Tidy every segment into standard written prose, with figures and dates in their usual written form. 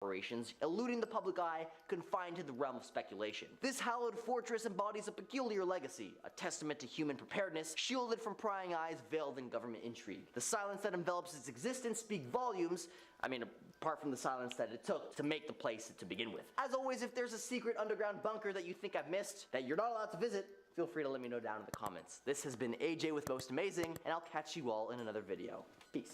operations, eluding the public eye, confined to the realm of speculation. This hallowed fortress embodies a peculiar legacy, a testament to human preparedness, shielded from prying eyes, veiled in government intrigue. The silence that envelops its existence speaks volumes, apart from the silence that it took to make the place to begin with. As always, if there's a secret underground bunker that you think I've missed, that you're not allowed to visit, feel free to let me know down in the comments. This has been AJ with Most Amazing, and I'll catch you all in another video. Peace.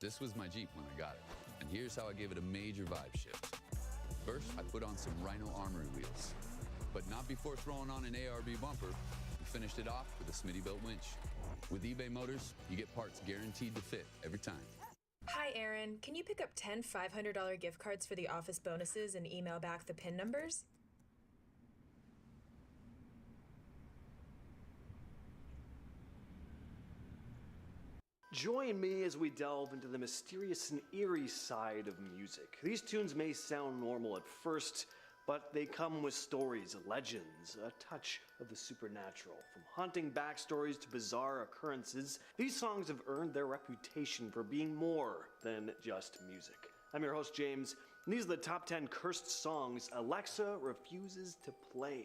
This was my Jeep when I got it, and here's how I gave it a major vibe shift. First, I put on some Rhino Armory wheels, but not before throwing on an ARB bumper. We finished it off with a Smitty-built winch. With eBay Motors, you get parts guaranteed to fit every time. Hi, Aaron. Can you pick up 10 $500 gift cards for the office bonuses and email back the PIN numbers? Join me as we delve into the mysterious and eerie side of music. These tunes may sound normal at first, but they come with stories, legends, a touch of the supernatural. From haunting backstories to bizarre occurrences, these songs have earned their reputation for being more than just music. I'm your host, James, and these are the top 10 cursed songs Alexa refuses to play.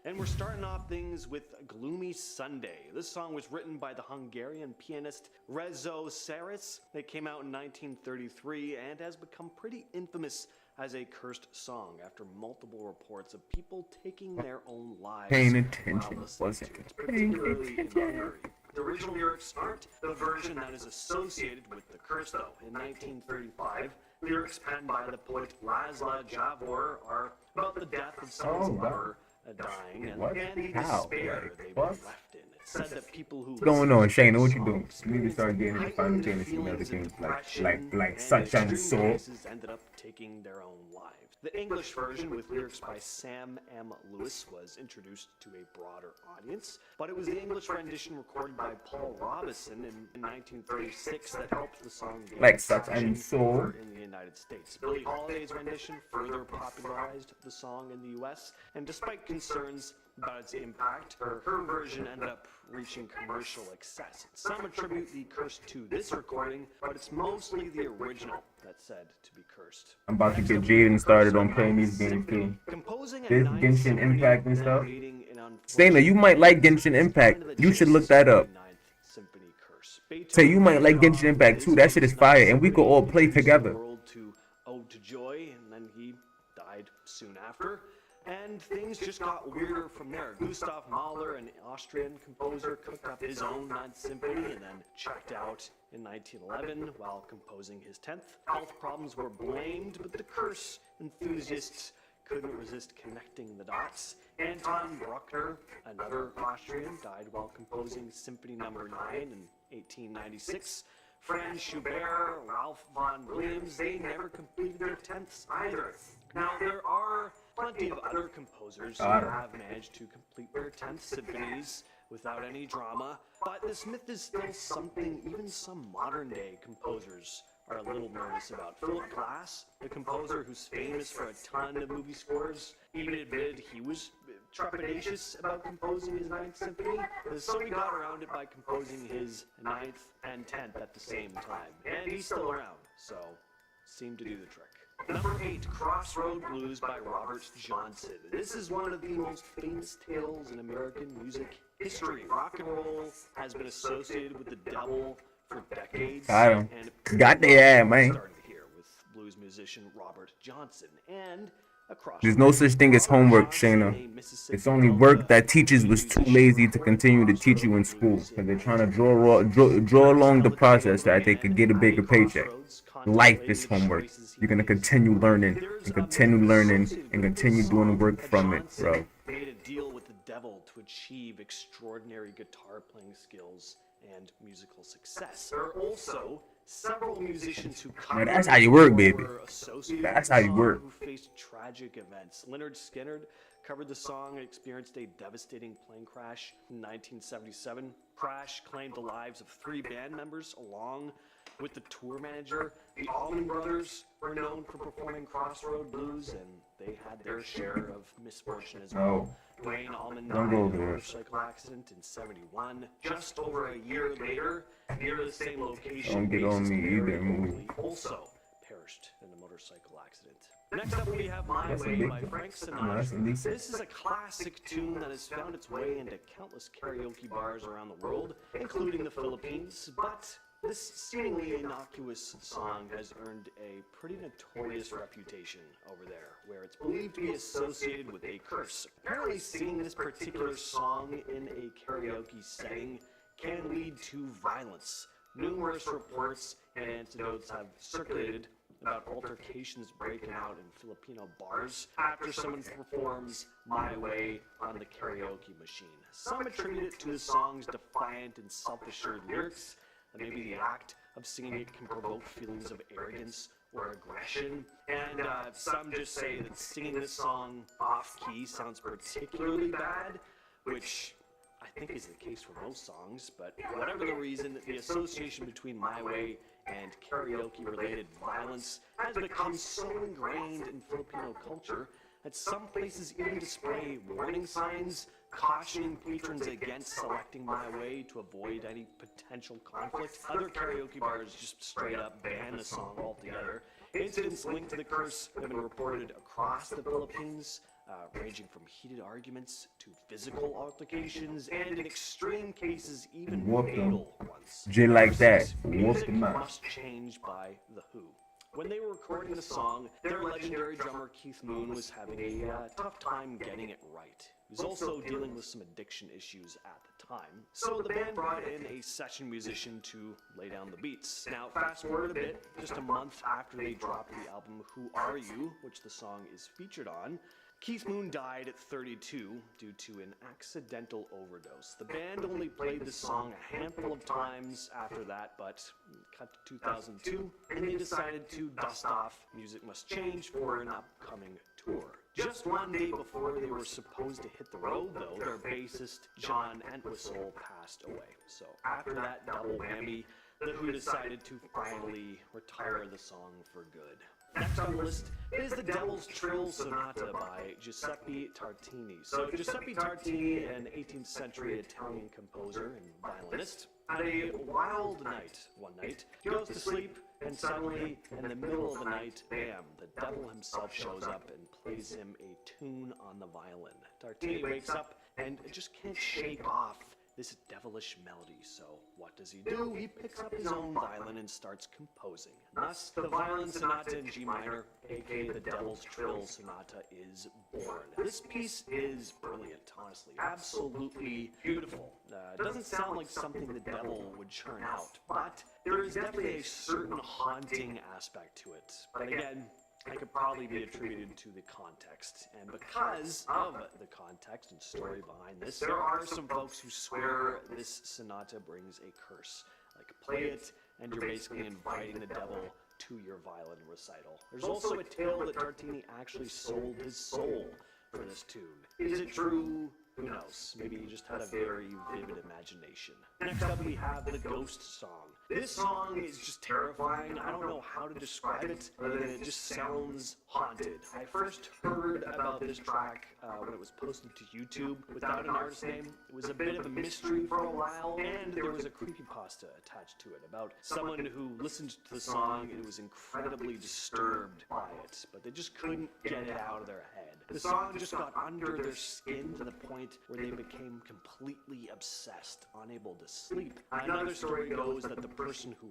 And we're starting off things with Gloomy Sunday. This song was written by the Hungarian pianist Rezo Saris. It came out in 1933 and has become pretty infamous as a cursed song after multiple reports of people taking their own lives. Paying attention, while listening wasn't to it, it? particularly in Hungary. The original lyrics aren't the version that is associated with the curse, though. In 1935, lyrics penned by the poet Laszlo Javor are about the death of someone's lover dying and the despair they were left in. It said that people who What's going on, Shayna? What you doing? You need to start getting into Final Fantasy and other games like Sunshine Soul. Ended up taking their own lives. The English version, with lyrics by Sam M. Lewis, was introduced to a broader audience, but it was the English rendition recorded by Paul Robeson in 1936 that helped the song gain Like Sunshine traction Soul. in the United States. Billie Holiday's rendition further popularized the song in the U.S., and despite concerns about its impact, her version ended up reaching commercial excess. Some attribute the curse to this recording, but it's mostly the original that's said to be cursed. I'm about to get Jaden started on playing these games too. This Genshin Impact and stuff. Shayna, you might like Genshin Impact. You should look that up. Say you might like Genshin Impact too. That shit is fire, and we could all play together. To Ode to Joy, and then he died soon after. And things just got weirder from there. Gustav Mahler, an Austrian composer, cooked up his own Ninth Symphony and then checked out in 1911 while composing his 10th. Health problems were blamed, but the curse enthusiasts couldn't resist connecting the dots. Anton Bruckner, another Austrian, died while composing Symphony No. 9 in 1896. Franz Schubert, Ralph Vaughan Williams, they never completed their 10ths either. Now, there are plenty of other composers who have managed to complete their 10th symphonies without any drama, but this myth is still something even some modern-day composers are a little nervous about. Philip Glass, the composer who's famous for a ton of movie scores, even admitted he was trepidatious about composing his 9th symphony, so he got around it by composing his 9th and 10th at the same time. And he's still around, so seemed to do the trick. Number 8, Crossroad Blues by Robert Johnson. This is one of the most famous tales in American music history. Rock and roll has been associated with the devil for decades. And got the ass, man. Started here with blues musician Robert Johnson and There's no such thing as homework, Shayna. It's only work that teachers was too lazy to continue to teach you in school, because they're trying to draw along the process so that they could get a bigger paycheck. Life is homework. You're gonna continue learning and continue doing work from it, bro. Made a deal with the devil to achieve extraordinary guitar playing skills and musical success. There are also several musicians who Man, that's how you work, baby. That's how you work. Who faced tragic events. Lynyrd Skynyrd covered the song and experienced a devastating plane crash in 1977. Crash claimed the lives of 3 band members along with the tour manager. The Allman Brothers were known for performing Crossroad Blues, and they had their share of misfortune as well. Dwayne Allman died in a motorcycle accident in '71. Just over a year later, near the same location, Don't get on me either, Mobley also perished in a motorcycle accident. Next up, we have My Way by Frank Sinatra. This is a classic tune that has found its way into countless karaoke bars around the world, including the Philippines, but this seemingly innocuous song has earned a pretty notorious reputation over there, where it's believed to be associated with a curse. Apparently, singing this particular song in a karaoke setting can lead to violence. Numerous reports and anecdotes have circulated about altercations breaking out in Filipino bars after someone performs My Way on the karaoke machine. Some attribute it to the song's defiant and self-assured lyrics, and maybe the act of singing it can provoke feelings of arrogance or aggression. And some just say that singing this song off-key sounds particularly bad, which I think is the case for most songs, but whatever the reason, the association between My Way and karaoke-related violence has become so ingrained in Filipino culture that some places even display warning signs cautioning patrons against selecting My Way to avoid any potential conflict. Other karaoke bars just straight up ban the song altogether. Incidents linked to the curse have been reported across the Philippines, ranging from heated arguments to physical altercations, and in extreme cases, even fatal ones. J like that. Music Must Change by The Who. When they were recording the song, their legendary drummer Keith Moon was having a tough time getting it right. He was also dealing with some addiction issues at the time. So the band brought in a session musician to lay down the beats. Now, fast forward a bit, just a month after they dropped the album Who Are You?, which the song is featured on, Keith Moon died at 32 due to an accidental overdose. The band only played the song a handful of times after that, but cut to 2002, and they decided to dust off Music Must Change for an upcoming tour. Just one day before they were supposed to hit the road, though, their bassist, John Entwistle, passed away. So after that double whammy, The Who decided to finally retire the song for good. Next on the list is The Devil's Trill Sonata by Giuseppe Tartini. So Giuseppe Tartini, an 18th century Italian composer and violinist, had a wild night one night. He goes to sleep, and suddenly, in the middle of the night, bam, the devil himself shows up and plays him a tune on the violin. Tartini wakes up and just can't shake off this devilish melody. So what does he do? He picks up his own violin and starts composing. Thus, the Violin Sonata in G minor, aka the Devil's Trill Sonata, is born. This piece is brilliant, honestly. Absolutely beautiful. It doesn't sound like something the devil would churn out, but there is definitely a certain haunting aspect to it. But again, it could probably be attributed to the context. And because of the context and story behind this, there are some folks who swear this sonata brings a curse. Like, play it, and you're basically inviting the devil to your violin recital. There's also a tale that Tartini actually sold his soul for this tune. Is it true? Who knows? Maybe he just had a very vivid imagination. Next up, we have the Ghost Song. This song is just terrifying. I don't know how to describe it, other than it just sounds haunted. I first heard about this track when it was posted to YouTube without an artist name. It was a bit of a mystery for a while, and there was a creepypasta attached to it about someone who listened to the song and was incredibly disturbed by it, but they just couldn't get it out of their head. The song just got under their skin to the point where they became completely obsessed, unable to sleep. Another story goes that the person who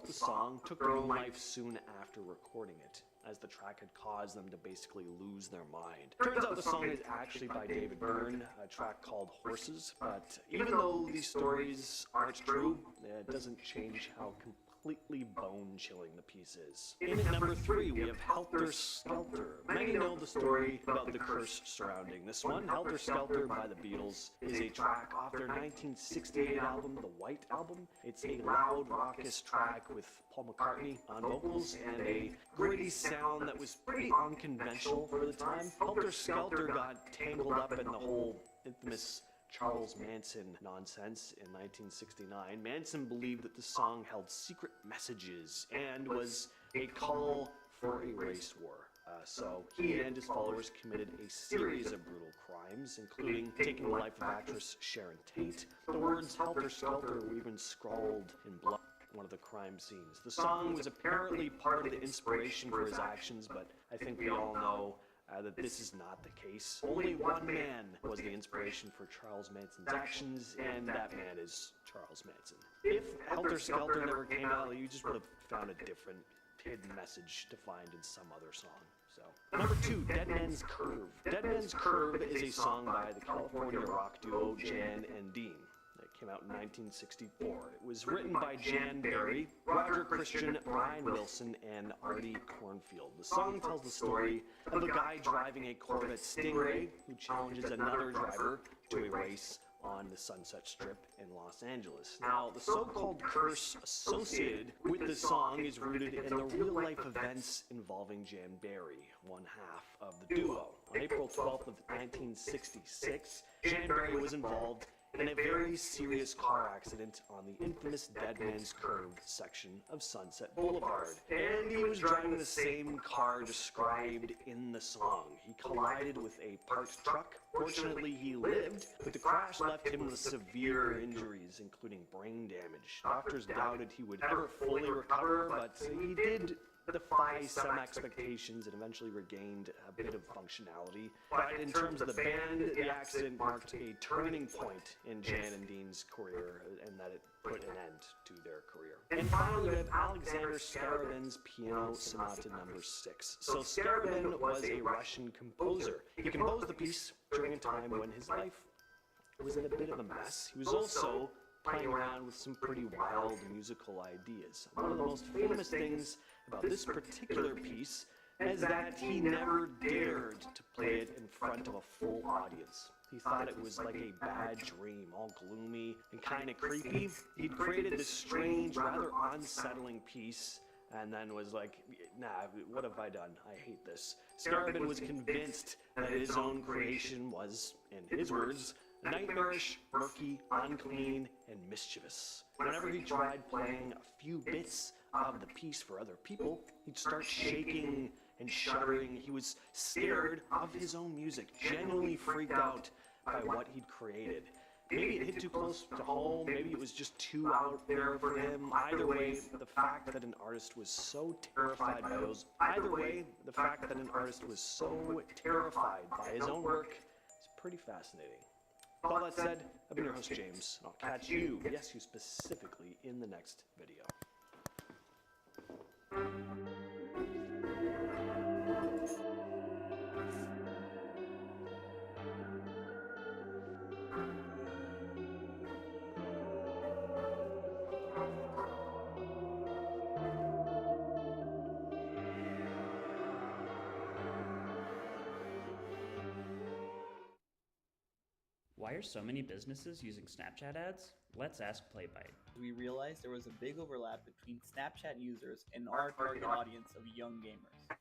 wrote the song took their own life soon after recording it, as the track had caused them to basically lose their mind. Turns out the song is actually by David Byrne, a track called Horses, but even though these stories aren't true, it doesn't change how completely bone-chilling the piece is. In at number 3, we have Helter Skelter. Many know the story about the curse surrounding this one. Helter Skelter by the Beatles is a track off their 1968 album, The White Album. It's a loud, raucous track with Paul McCartney on vocals and a gritty sound that was pretty unconventional for the time. Helter Skelter got tangled up in the whole infamous Charles Manson nonsense in 1969. Manson believed that the song held secret messages and was a call for a race war. So he and his followers committed a series of brutal crimes, including taking the life of actress Sharon Tate. The words Helter Skelter were even scrawled in blood in one of the crime scenes. The song was apparently part of the inspiration for his actions, but I think we all know that this is not the case. Only one man was the inspiration for Charles Manson's actions, and that man is Charles Manson. If Helter Skelter never came out, you just would have found a different hidden message to find in some other song. So, number 2, Dead Man's Curve. Dead Man's Curve is a song by the California rock duo Jan and Dean. Came out in 1964. It was written by Jan Berry, Roger Christian, Brian Wilson, and Artie Cornfield. The song tells the story of a guy driving a Corvette Stingray who challenges another driver to a race on the Sunset Strip in Los Angeles. Now, the so-called curse associated with this song is rooted in the real-life events involving Jan Berry, one half of the duo. On April 12th of 1966, Jan Berry was involved in a very serious car accident on the infamous Dead Man's Curve section of Sunset Boulevard. And he was driving the same car described in the song. He collided with a parked truck. Fortunately, he lived, but the crash left him with severe injuries, including brain damage. Doctors doubted he would ever fully recover, but he did defy some expectations and eventually regained a bit of functionality. But in terms of the band, the accident marked a turning point in Jan and Dean's career, and that it put an end to their career. And finally, we have Alexander Skarabin's Piano Sonata No. 6. So Skarabin was a Russian composer. He composed the piece during a time when his life was in a bit of a mess. He was also playing around with some pretty wild musical ideas. One of the most famous things about this particular piece is that he never dared to play it in front of a full audience. He thought it was like a bad dream, all gloomy and kind of creepy. He'd created this strange, rather unsettling piece and then was like, nah, what have I done? I hate this. Skarabin was convinced that his own creation was, in his words, nightmarish, murky, unclean, and mischievous. Whenever he tried playing a few bits of the piece for other people, he'd start shaking and shuddering. He was scared of his own music, genuinely freaked out by what he'd created. Maybe it hit too close to home, maybe it was just too out there for him. Either way, the fact that an artist was so terrified by his own work is pretty fascinating. With all that said, I've been your host James, and I'll catch you, yes you specifically, in the next video. Why are so many businesses using Snapchat ads? Let's ask Playbite. We realized there was a big overlap between Snapchat users and our target audience of young gamers.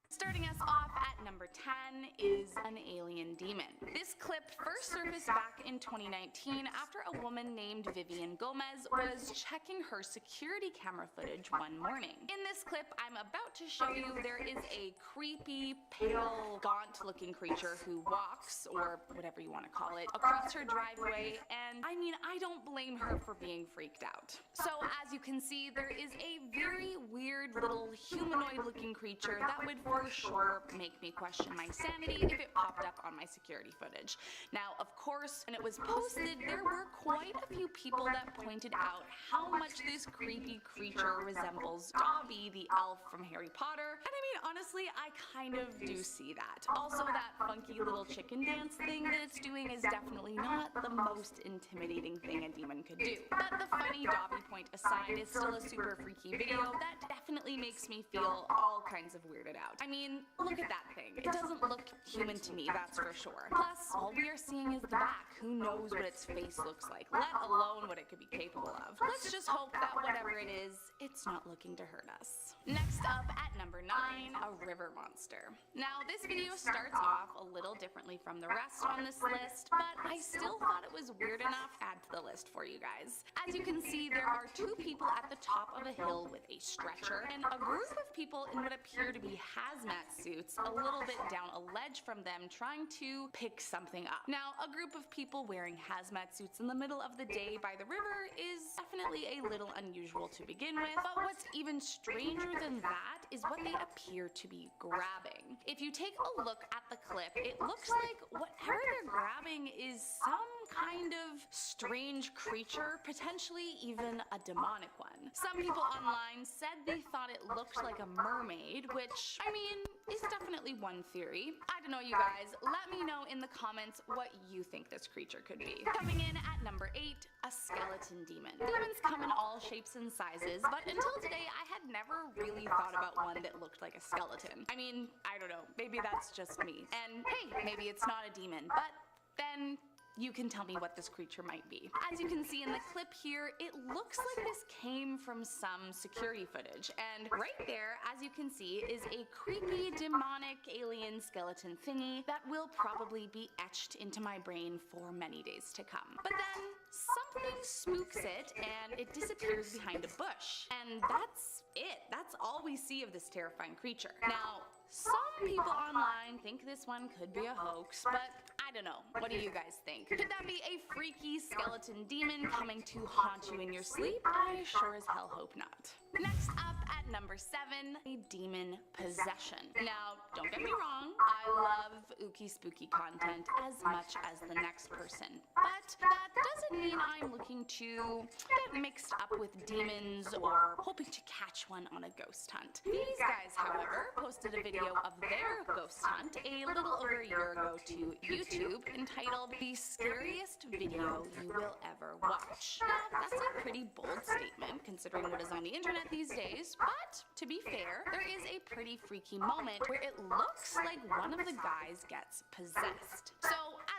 Starting us off at number 10 is An Alien Demon. This clip first surfaced back in 2019 after a woman named Vivian Gomez was checking her security camera footage one morning. In this clip I'm about to show you, there is a creepy, pale, gaunt-looking creature who walks, or whatever you want to call it, across her driveway, and I mean, I don't blame her for being freaked out. So as you can see, there is a very weird little humanoid-looking creature that would, for for sure make me question my sanity if it popped up on my security footage. Now, of course, when it was posted, there were quite a few people that pointed out how much this creepy creature resembles Dobby, the elf from Harry Potter. And I mean, honestly, I kind of do see that. Also, that funky little chicken dance thing that it's doing is definitely not the most intimidating thing a demon could do. But the funny Dobby point aside, is still a super freaky video that definitely makes me feel all kinds of weirded out. I mean, look at that thing. It doesn't look human to me, that's for sure. Plus, all we are seeing is the back. Who knows what its face looks like, let alone what it could be capable of. Let's just hope that whatever it is, it's not looking to hurt us. Next up at number 9, a river monster. Now, this video starts off a little differently from the rest on this list, but I still thought it was weird enough to add to the list for you guys. As you can see, there are 2 people at the top of a hill with a stretcher, and a group of people in what appear to be hazmat suits a little bit down a ledge from them trying to pick something up. Now, a group of people wearing hazmat suits in the middle of the day by the river is definitely a little unusual to begin with, but what's even stranger than that is what they appear to be grabbing. If you take a look at the clip, it looks like whatever they're grabbing is some kind of strange creature, potentially even a demonic one. Some people online said they thought it looked like a mermaid, which, I mean, is definitely one theory. I don't know, you guys. Let me know in the comments what you think this creature could be. Coming in at number 8, a skeleton demon. Demons come in all shapes and sizes, but until today I had never really thought about one that looked like a skeleton. I mean, I don't know, maybe that's just me. And hey, maybe it's not a demon, but then you can tell me what this creature might be. As you can see in the clip here, it looks like this came from some security footage. And right there, as you can see, is a creepy, demonic alien skeleton thingy that will probably be etched into my brain for many days to come. But then something spooks it and it disappears behind a bush. And that's it. That's all we see of this terrifying creature. Now, some people online think this one could be a hoax, but I don't know. What do you guys think? Could that be a freaky skeleton demon coming to haunt you in your sleep? I sure as hell hope not. Next up at number 7, a demon possession. Now, don't get me wrong, I love ooky spooky content as much as the next person, but that doesn't mean I'm looking to get mixed up with demons or hoping to catch one on a ghost hunt. These guys, however, posted a video of their ghost hunt a little over a year ago to YouTube entitled "The Scariest Video You Will Ever Watch." Now, that's a pretty bold statement considering what is on the internet these days, but to be fair, there is a pretty freaky moment where it looks like one of the guys gets possessed. So,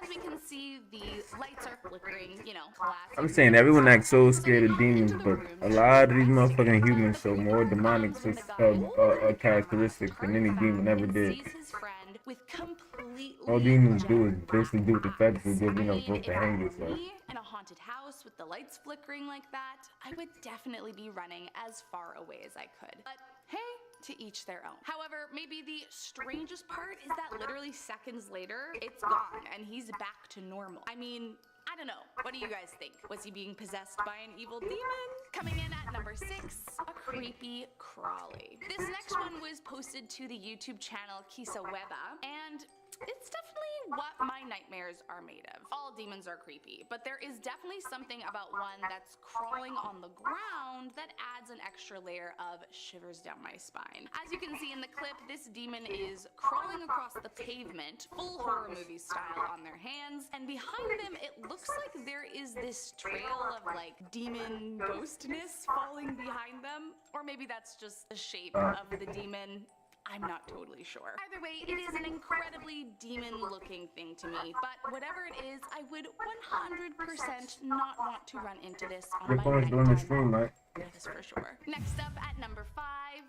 as we can see, the lights are flickering, you know, classic. I'm saying everyone acts so scared of demons, but a lot of these motherfucking humans show more demonic characteristics than any demon ever did. All demons do is basically do what the feds would give, you know, vote to hang yourself. In a haunted house with the lights flickering like that, I would definitely be running as far away as I could. But hey, to each their own. However, maybe the strangest part is that literally seconds later, it's gone and he's back to normal. I mean, I don't know. What do you guys think? Was he being possessed by an evil demon? Coming in at number 6, a creepy crawly. This next one was posted to the YouTube channel Kisa Weba, and it's definitely what my nightmares are made of. All demons are creepy, but there is definitely something about one that's crawling on the ground that adds an extra layer of shivers down my spine. As you can see in the clip, this demon is crawling across the pavement, full horror movie style on their hands, and behind them it looks like there is this trail of like demon ghostness falling behind them, or maybe that's just the shape of the demon. I'm not totally sure. Either way, it is an incredibly demon-looking thing to me, but whatever it is, I would 100% not want to run into this on my phone's doing the stream, right? That is for sure. Next up at number 5,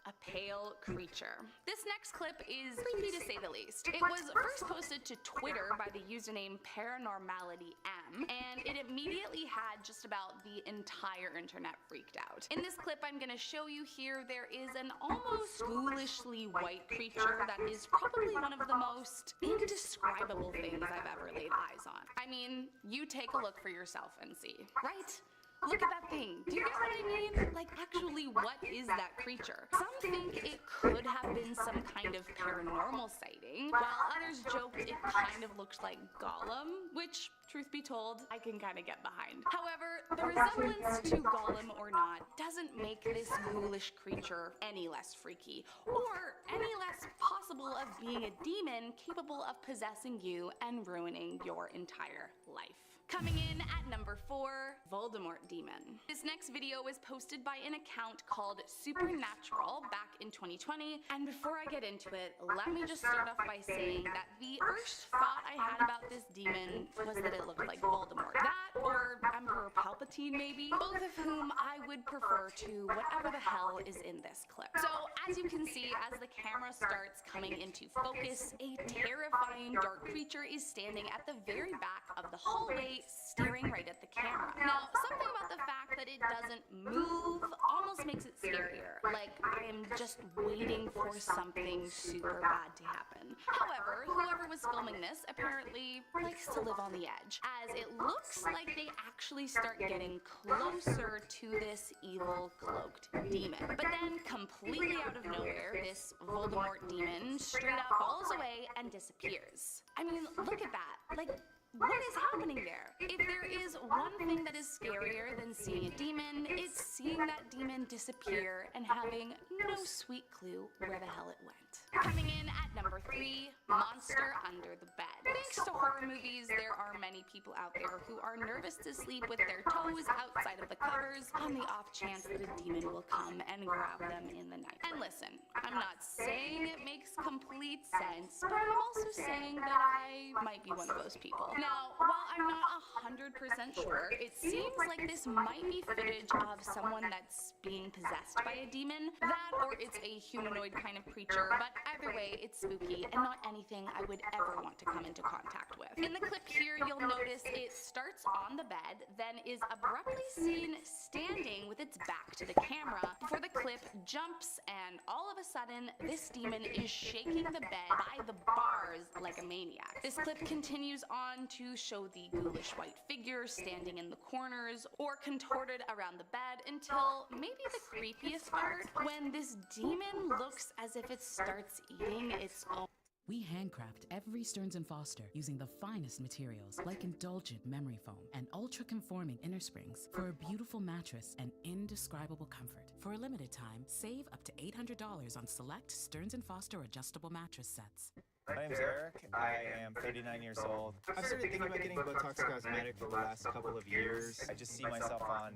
a pale creature. This next clip is creepy to say the least. It was first posted to Twitter by the username ParanormalityM, and it immediately had just about the entire internet freaked out. In this clip I'm gonna show you here, there is an almost foolishly white creature that is probably one of the most indescribable things I've ever laid eyes on. I mean, you take a look for yourself and see, right? Look at that thing. Do you get what I mean? Like, actually, what is that creature? Some think it could have been some kind of paranormal sighting, while others joked it kind of looked like Gollum, which, truth be told, I can kind of get behind. However, the resemblance to Gollum or not doesn't make this ghoulish creature any less freaky, or any less possible of being a demon capable of possessing you and ruining your entire life. Coming in at number 4, Voldemort Demon. This next video was posted by an account called Supernatural back in 2020, and before I get into it, let me just start off by saying that the first thought I had about this demon was that it looked like Voldemort. That, or Emperor Palpatine maybe, both of whom I would prefer to whatever the hell is in this clip. So, as you can see, as the camera starts coming into focus, a terrifying dark creature is standing at the very back of the hallway, staring right at the camera. Now, something about the fact that it doesn't move almost makes it scarier. Like, I am just waiting for something super bad to happen. However, whoever was filming this apparently likes to live on the edge, as it looks like they actually start getting closer to this evil cloaked demon. But then, completely out of nowhere, this Voldemort demon straight up falls away and disappears. I mean, look at that. Like, what is happening there? If there is one thing that is scarier than seeing a demon, it's seeing that demon disappear and having no sweet clue where the hell it went. Coming in at number 3, Monster Under the Bed. Thanks to horror movies, there are many people out there who are nervous to sleep with their toes outside of the covers on the off chance that a demon will come and grab them in the night. And listen, I'm not saying it makes complete sense, but I'm also saying that I might be one of those people. Now, while I'm not 100% sure, it seems like this might be footage of someone that's being possessed by a demon. That, or it's a humanoid kind of creature, but either way, it's spooky and not anything I would ever want to come into contact with. In the clip here, you'll notice it starts on the bed, then is abruptly seen standing with its back to the camera before the clip jumps, and all of a sudden, this demon is shaking the bed by the bars like a maniac. This clip continues on to show the ghoulish white figure standing in the corners or contorted around the bed until maybe the creepiest part, when this demon looks as if it starts eating its own. We handcraft every Stearns & Foster using the finest materials like indulgent memory foam and ultra-conforming inner springs for a beautiful mattress and indescribable comfort. For a limited time, save up to $800 on select Stearns & Foster adjustable mattress sets. My name's Eric. I am 39 years old. I've started thinking about getting Botox Cosmetic for the last couple of years. I just see myself on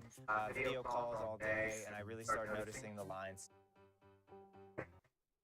video calls all day, and I really started noticing the lines.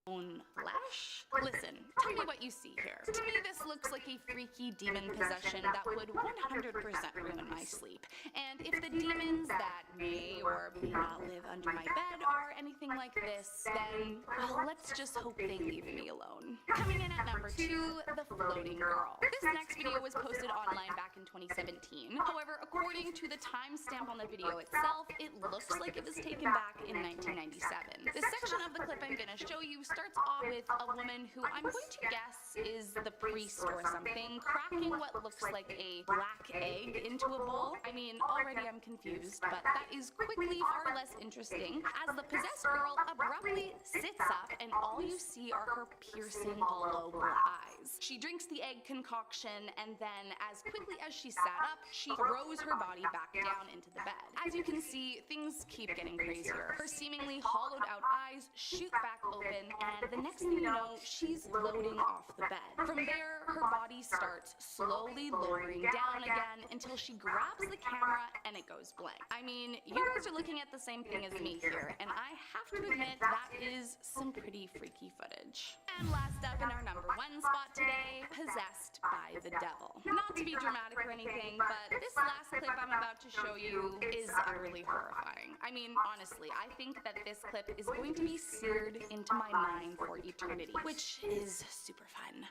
Own flesh? Listen, tell me what you see here. To me, this looks like a freaky demon possession that would 100% ruin my sleep. And if the demons that may or may not live under my bed are anything like this, then, well, let's just hope they leave me alone. Coming in at number 2, The Floating Girl. This next video was posted online back in 2017. However, according to the timestamp on the video itself, it looks like it was taken back in 1997. This section of the clip I'm gonna show you starts off with a woman who I'm going to guess is the priest or something, cracking what looks like a black egg into a bowl. I mean, already I'm confused, but that is quickly far less interesting as the possessed girl abruptly sits up and all you see are her piercing hollow black eyes. She drinks the egg concoction and then, as quickly as she sat up, she throws her body back down into the bed. As you can see, things keep getting crazier. Her seemingly hollowed out eyes shoot back open, and the next thing you know, she's floating off the bed. From there, her body starts slowly lowering down again until she grabs the camera and it goes blank. I mean, you guys are looking at the same thing as me here, and I have to admit that is some pretty freaky footage. And last up in our number 1 spot today, Possessed by the Devil. Not to be dramatic or anything, but this last clip I'm about to show you is utterly horrifying. I mean, honestly, I think that this clip is going to be seared into my mind for eternity, which is super fun.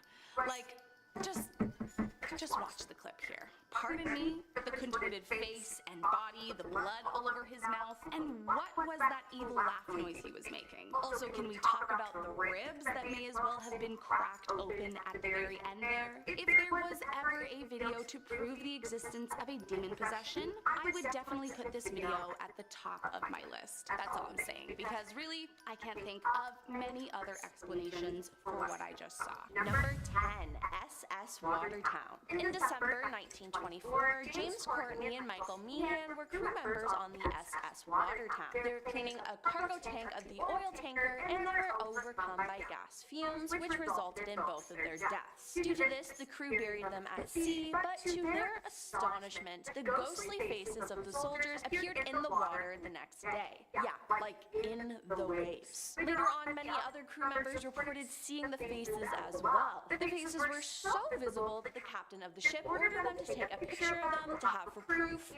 Like, just watch the clip here. Pardon me? The contorted face and body, the blood all over his mouth, and what was that evil laugh noise he was making? Also, can we talk about the ribs that may as well have been cracked open at the very end there? If there was ever a video to prove the existence of a demon possession, I would definitely put this video at the top of my list. That's all I'm saying, because really, I can't think of many other explanations for what I just saw. Number 10, SS Watertown. In December 1924, James Courtney and Michael Meehan were crew members on the SS Watertown. They were cleaning a cargo tank of the oil tanker, and they were overcome by gas fumes, which resulted in both of their deaths. Due to this, the crew buried them at sea, but to their astonishment, the ghostly faces of the soldiers appeared in the water the next day. Yeah, like in the waves. Later on, many other crew members reported seeing the faces as well. The faces were so visible that the captain of the ship ordered them to take a picture of them to have for proof,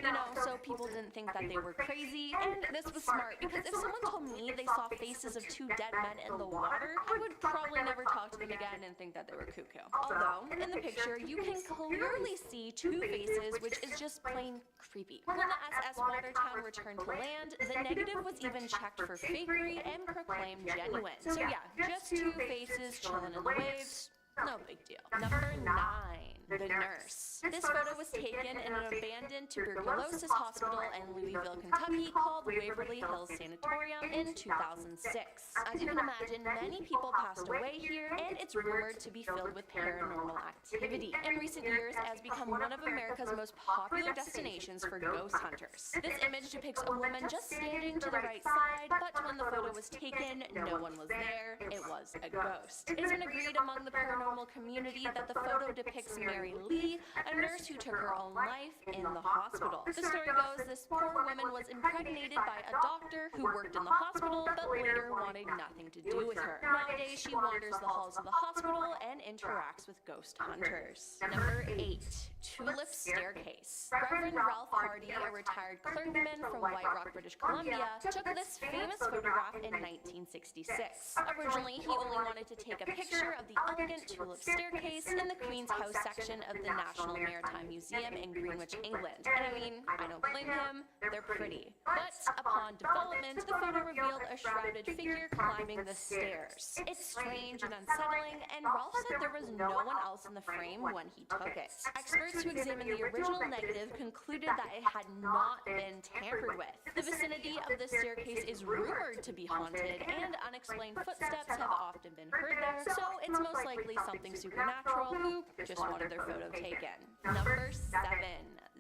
so people didn't think that they were crazy. And this was smart, because if someone told me they saw faces of two dead men in the water, I would probably never talk to them again and think that they were cuckoo. Although, in the picture, you can clearly see two faces, which is just plain creepy. When the SS Watertown returned to land, the negative was even checked for fakery and proclaimed genuine. So yeah, just two faces chilling in the waves. No big deal. Number 9, the nurse. This photo was taken in an abandoned tuberculosis hospital in Louisville, Kentucky called Waverly Hills Sanatorium in 2006. As you can imagine, many people passed away here, and it's rumored to be filled with paranormal activity. In recent years, it has become one of America's most popular destinations for ghost hunters. This image depicts a woman just standing to the right side, but when the photo was taken, no one was there. It was a ghost. It's been agreed among the paranormal community that the photo depicts Mary Lee, a nurse who took her own life in the hospital. The story goes this poor woman was impregnated by a doctor who worked in the hospital, but later wanted nothing to do with her. Nowadays, she wanders the halls of the hospital and interacts with ghost hunters. Number 8, Tulip Staircase. Reverend Ralph Hardy, a retired clergyman from White Rock, British Columbia, took this famous photograph in 1966. Originally, he only wanted to take a picture of the elegant tulip staircase in the Queen's House section of the National Maritime Museum in Greenwich, England. And I mean, I don't blame him, they're pretty. But upon development, the photo revealed a shrouded figure climbing the stairs. It's strange and unsettling, and Ralph said there was no one else in the frame when he took it. Experts who examined the original negative concluded that it had not been tampered with. The vicinity of the staircase is rumored to be haunted, and unexplained footsteps have often been heard there, so it's most likely something supernatural who just wanted their photo taken. Number 7,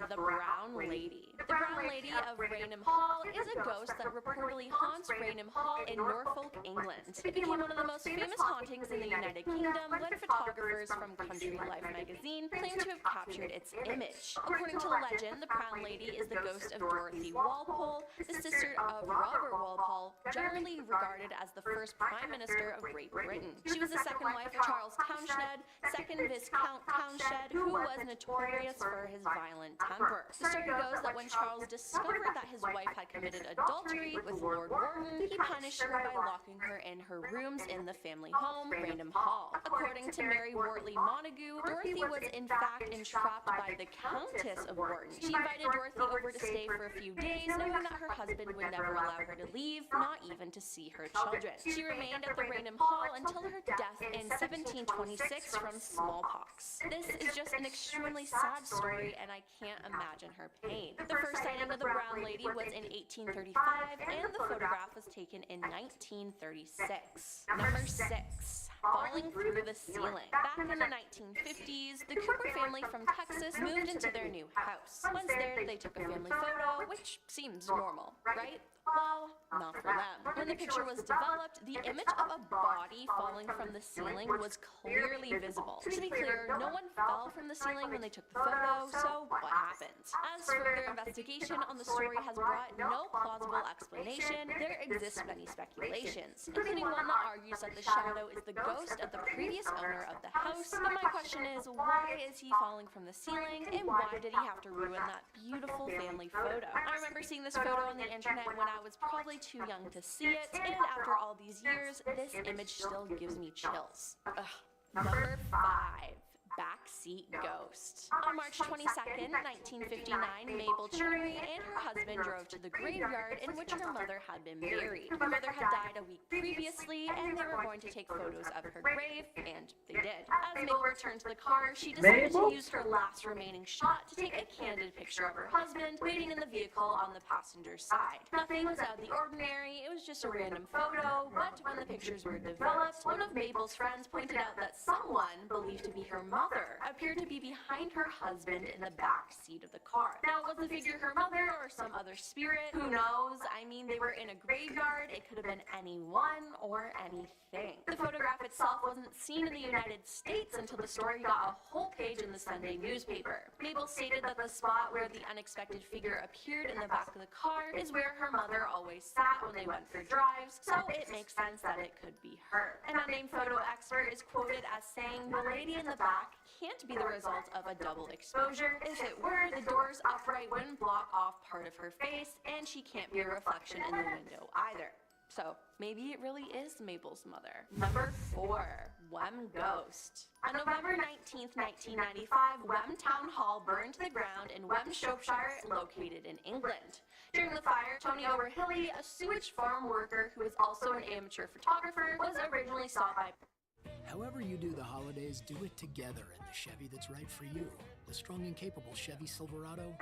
the Brown Lady. The Brown Lady of Raynham Hall is a ghost that reportedly haunts Raynham Hall in Norfolk, England. It became one of the most famous hauntings in the United Kingdom when photographers from Country Life magazine claim to have captured its image. According to the legend, the Brown Lady is the ghost of Dorothy Walpole, the sister of Robert Walpole, generally regarded as the first Prime Minister of Great Britain. She was the second wife of Charles Townshend, second Viscount Townshend, who was notorious for his violent temper. The story goes that when Charles discovered that his wife had committed adultery with Lord Wharton, he punished her by locking her in her rooms in the family home, Raynham Hall. According to Mary Wortley Montagu, Dorothy was in fact entrapped by the Countess of Wharton. She invited Dorothy over to stay for a few days, knowing that her husband would never allow her to leave, not even to see her children. She remained at the Raynham Hall until her death in 1726 from smallpox. This is just an extremely sad story, and I can't imagine her pain. The first sighting of the Brown Lady was in 1835, and the photograph was taken in 1936. Number 6. Falling through the ceiling. Back in the 1950s, the Cooper family from Texas moved into their new house. Once there, they took a family photo, which seems normal, right? Well, not for them. When the picture was developed, the image of a body falling from the ceiling was clearly visible. To be clear, no one fell from the ceiling when they took the photo, so what happened? As further investigation on the story has brought no plausible explanation, there exist many speculations, including one that argues that the shadow is the ghost of the previous owner of the house. But my question is, why is he falling from the ceiling, and why did he have to ruin that beautiful family photo? I remember seeing this photo on the internet when I was probably too young to see it, and after all these years, this image still gives me chills. Ugh. Number 5. backseat ghost. On March 22nd, 1959, Mabel Chernery and her husband drove to the graveyard in which her mother had been buried. Her mother had died a week previously, and they were going to take photos of her grave, and they did. As Mabel returned to the car, she decided to use her last remaining shot to take a candid picture of her husband waiting in the vehicle on the passenger's side. Nothing was out of the ordinary, it was just a random photo, but when the pictures were developed, one of Mabel's friends pointed out that someone, believed to be her mother, appeared to be behind her husband in the back seat of the car. Now, was the figure her mother or some other spirit? Who knows? I mean, they were in a graveyard, it could have been anyone or anything. The photograph itself wasn't seen in the United States until the story got a whole page in the Sunday newspaper. Mabel stated that the spot where the unexpected figure appeared in the back of the car is where her mother always sat when they went for drives, so it makes sense that it could be her. An unnamed photo expert is quoted as saying, "The lady in the back can't be the result of a double exposure. If it were, the door's upright wouldn't block off part of her face, and she can't be a reflection in the window either." So, maybe it really is Mabel's mother. Number 4. Wem Ghost. On November 19th, 1995, Wem Town Hall burned to the ground in Wem, Shropshire, located in England. During the fire, Tony Overhilly, a sewage farm worker who is also an amateur photographer, was originally sought by... However you do the holidays, do it together in the Chevy that's right for you. The strong and capable Chevy Silverado.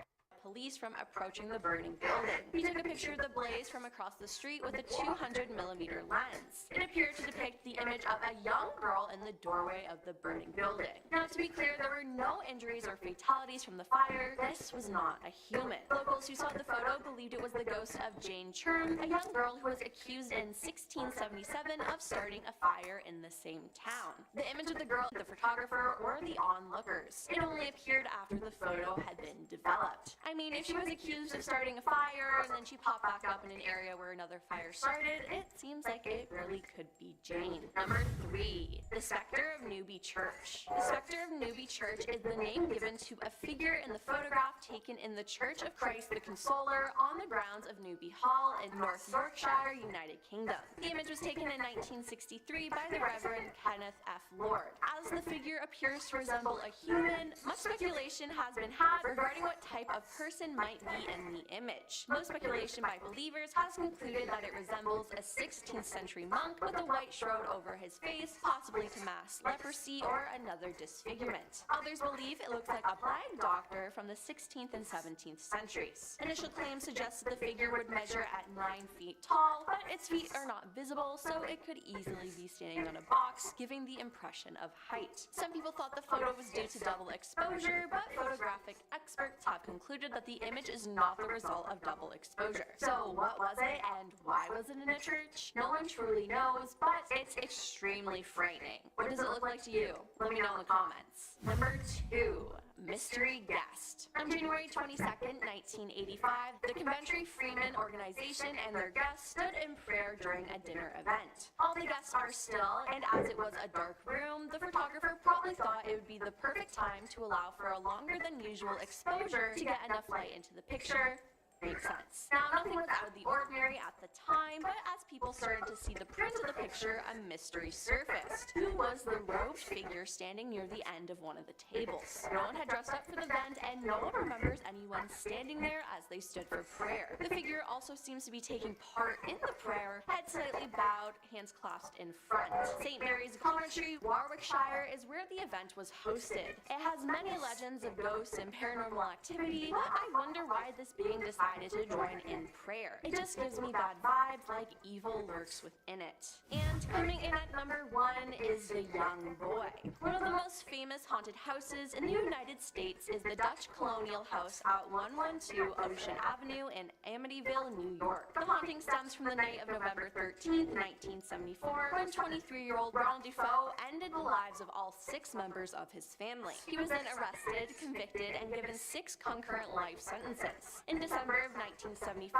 Police from approaching the burning building. He took a picture of the blaze from across the street with a 200mm lens. It appeared to depict the image of a young girl in the doorway of the burning building. Now, to be clear, there were no injuries or fatalities from the fire. This was not a human. Locals who saw the photo believed it was the ghost of Jane Churn, a young girl who was accused in 1677 of starting a fire in the same town. The image of the girl, the photographer, or the onlookers. It only appeared after the photo had been developed. I mean, if she was accused of starting a fire and then she popped back up in an area where another fire started, it seems like it really could be Jane. Number 3. The Spectre of Newby Church. The Spectre of Newby Church is the name given to a figure in the photograph taken in the Church of Christ the Consoler on the grounds of Newby Hall in North Yorkshire, United Kingdom. The image was taken in 1963 by the Reverend Kenneth F. Lord. As the figure appears to resemble a human, much speculation has been had regarding what type of person might be in the image. Most speculation by believers has concluded that it resembles a 16th century monk with a white shroud over his face, possibly to mask leprosy or another disfigurement. Others believe it looks like a black doctor from the 16th and 17th centuries. Initial claims suggest that the figure would measure at 9 feet tall, but its feet are not visible, so it could easily be standing on a box, giving the impression of height. Some people thought the photo was due to double exposure, but photographic experts have concluded that the image is not the result of double exposure. So what was it, and why was it in a church? No one truly knows, but it's extremely frightening. What does it look like to you? Let me know in the comments. Number 2. Mystery Guest. On January 22nd, 1985, the Coventry Freeman organization and their guests stood in prayer during a dinner event. All the guests are still, and as it was a dark room, the photographer probably thought it would be the perfect time to allow for a longer than usual exposure to get enough light into the picture. Makes sense. Now, nothing was out of the ordinary at the time, but as people started to see the print of the picture, a mystery surfaced. Who was the robed figure standing near the end of one of the tables? No one had dressed up for the event, and no one remembers anyone standing there as they stood for prayer. The figure also seems to be taking part in the prayer, head slightly bowed, hands clasped in front. St. Mary's Conventry, Warwickshire, is where the event was hosted. It has many legends of ghosts and paranormal activity, but I wonder why this being decided to join in prayer. It just gives me bad vibes, like evil lurks within it. And coming in at number 1 is The Young Boy. One of the most famous haunted houses in the United States is the Dutch Colonial House at 112 Ocean Avenue in Amityville, New York. The haunting stems from the night of November 13th, 1974, when 23-year-old Ronald Defoe ended the lives of all 6 members of his family. He was then arrested, convicted, and given 6 concurrent life sentences. In December of 1975,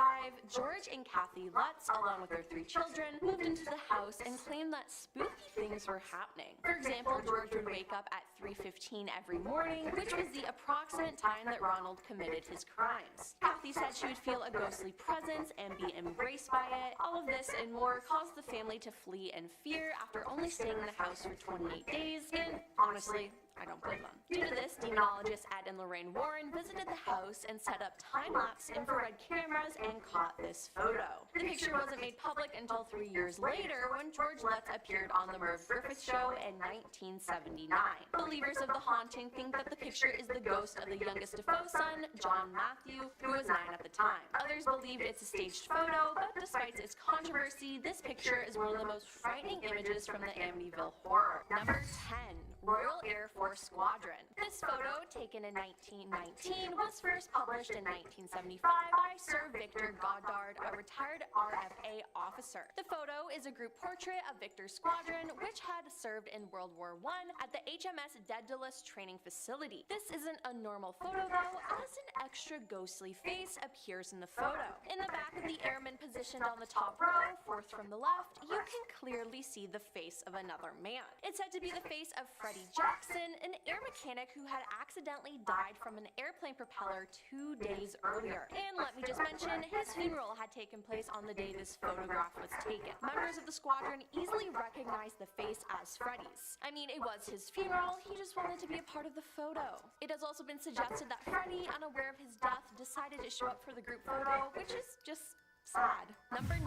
George and Kathy Lutz, along with their 3 children, moved into the house and claimed that spooky things were happening. For example, George would wake up at 3:15 every morning, which was the approximate time that Ronald committed his crimes. Kathy said she would feel a ghostly presence and be embraced by it. All of this and more caused the family to flee in fear after only staying in the house for 28 days, and honestly, I don't blame them. Due to this, demonologists Ed and Lorraine Warren visited the house and set up time-lapse infrared cameras and caught this photo. The picture wasn't made public until 3 years later when George Lutz appeared on the Merv Griffith Show in 1979. Believers of the haunting think that the picture is the ghost of the youngest Defoe son, John Matthew, who was 9 at the time. Others believed it's a staged photo, but despite its controversy, this picture is one of the most frightening images from the Amityville Horror. Number 10. Royal Air Force Squadron. This photo, taken in 1919, was first published in 1975 by Sir Victor Goddard, a retired RFA officer. The photo is a group portrait of Victor's squadron, which had served in World War I at the HMS Daedalus training facility. This isn't a normal photo though, as an extra ghostly face appears in the photo. In the back of the airman positioned on the top row, fourth from the left, you can clearly see the face of another man. It's said to be the face of Freddie Jackson, an air mechanic who had accidentally died from an airplane propeller 2 days earlier. And let me just mention, his funeral had taken place on the day this photograph was taken. Members of the squadron easily recognized the face as Freddie's. I mean, it was his funeral, he just wanted to be a part of the photo. It has also been suggested that Freddie, unaware of his death, decided to show up for the group photo, which is just sad. Number 9.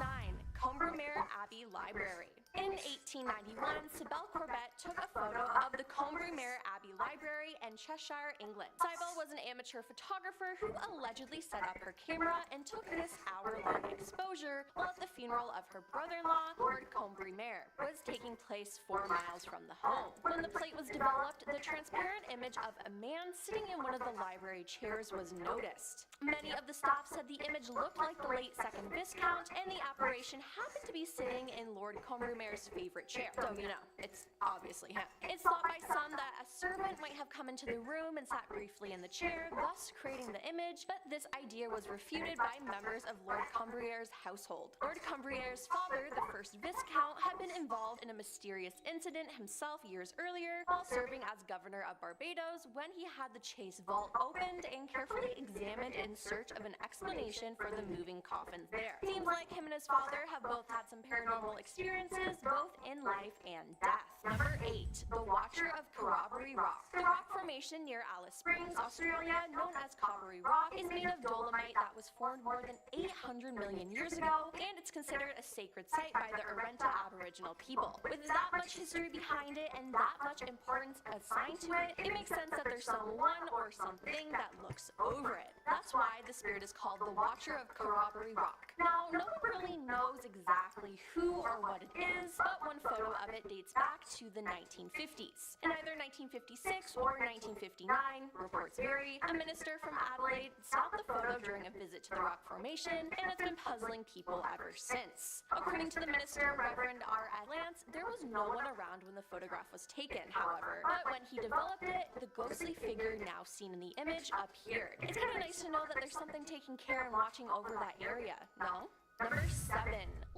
Combermere Abbey Library. In 1891, Cybele Corbett took a photo of the Combermere Abbey Library in Cheshire, England. Cybele was an amateur photographer who allegedly set up her camera and took this hour-long exposure while at the funeral of her brother-in-law, Lord Combermere, was taking place 4 miles from the home. When the plate was developed, the transparent image of a man sitting in one of the library chairs was noticed. Many of the staff said the image looked like the late 2nd Viscount, and the apparition happened to be sitting in Lord Combermere's favorite chair. So, you know, it's obviously him. It's thought by some that a servant might have come into the room and sat briefly in the chair, thus creating the image, but this idea was refuted by members of Lord Combermere's household. Lord Combermere's father, the 1st Viscount, had been involved in a mysterious incident himself years earlier while serving as governor of Barbados when he had the Chase vault opened and carefully examined in search of an explanation for the moving coffins there. Seems like him and his father have both had some paranormal experiences, both in life and death. Number 8. The Watcher of Corroboree Rock. The rock formation near Alice Springs, Australia, known as Corroboree Rock, is made of dolomite that was formed more than 800 million years ago, and it's considered a sacred site by the Arrernte Aboriginal people. With that much history behind it and that much importance assigned to it, it makes sense that there's someone or something that looks over it. That's why the spirit is called the Watcher of Corroboree Rock. Now, no one really knows exactly who or what it is, but one photo of it dates back to the 1950s. In either 1956 or 1959, reports vary, a minister from Adelaide stopped the photo during a visit to the rock formation, and it's been puzzling people ever since. According to the minister, Reverend R. Lance, there was no one around when the photograph was taken, however, but when he developed it, the ghostly figure now seen in the image appeared. It's kind of nice to know that there's something taking care and watching over that area, no? Number 7.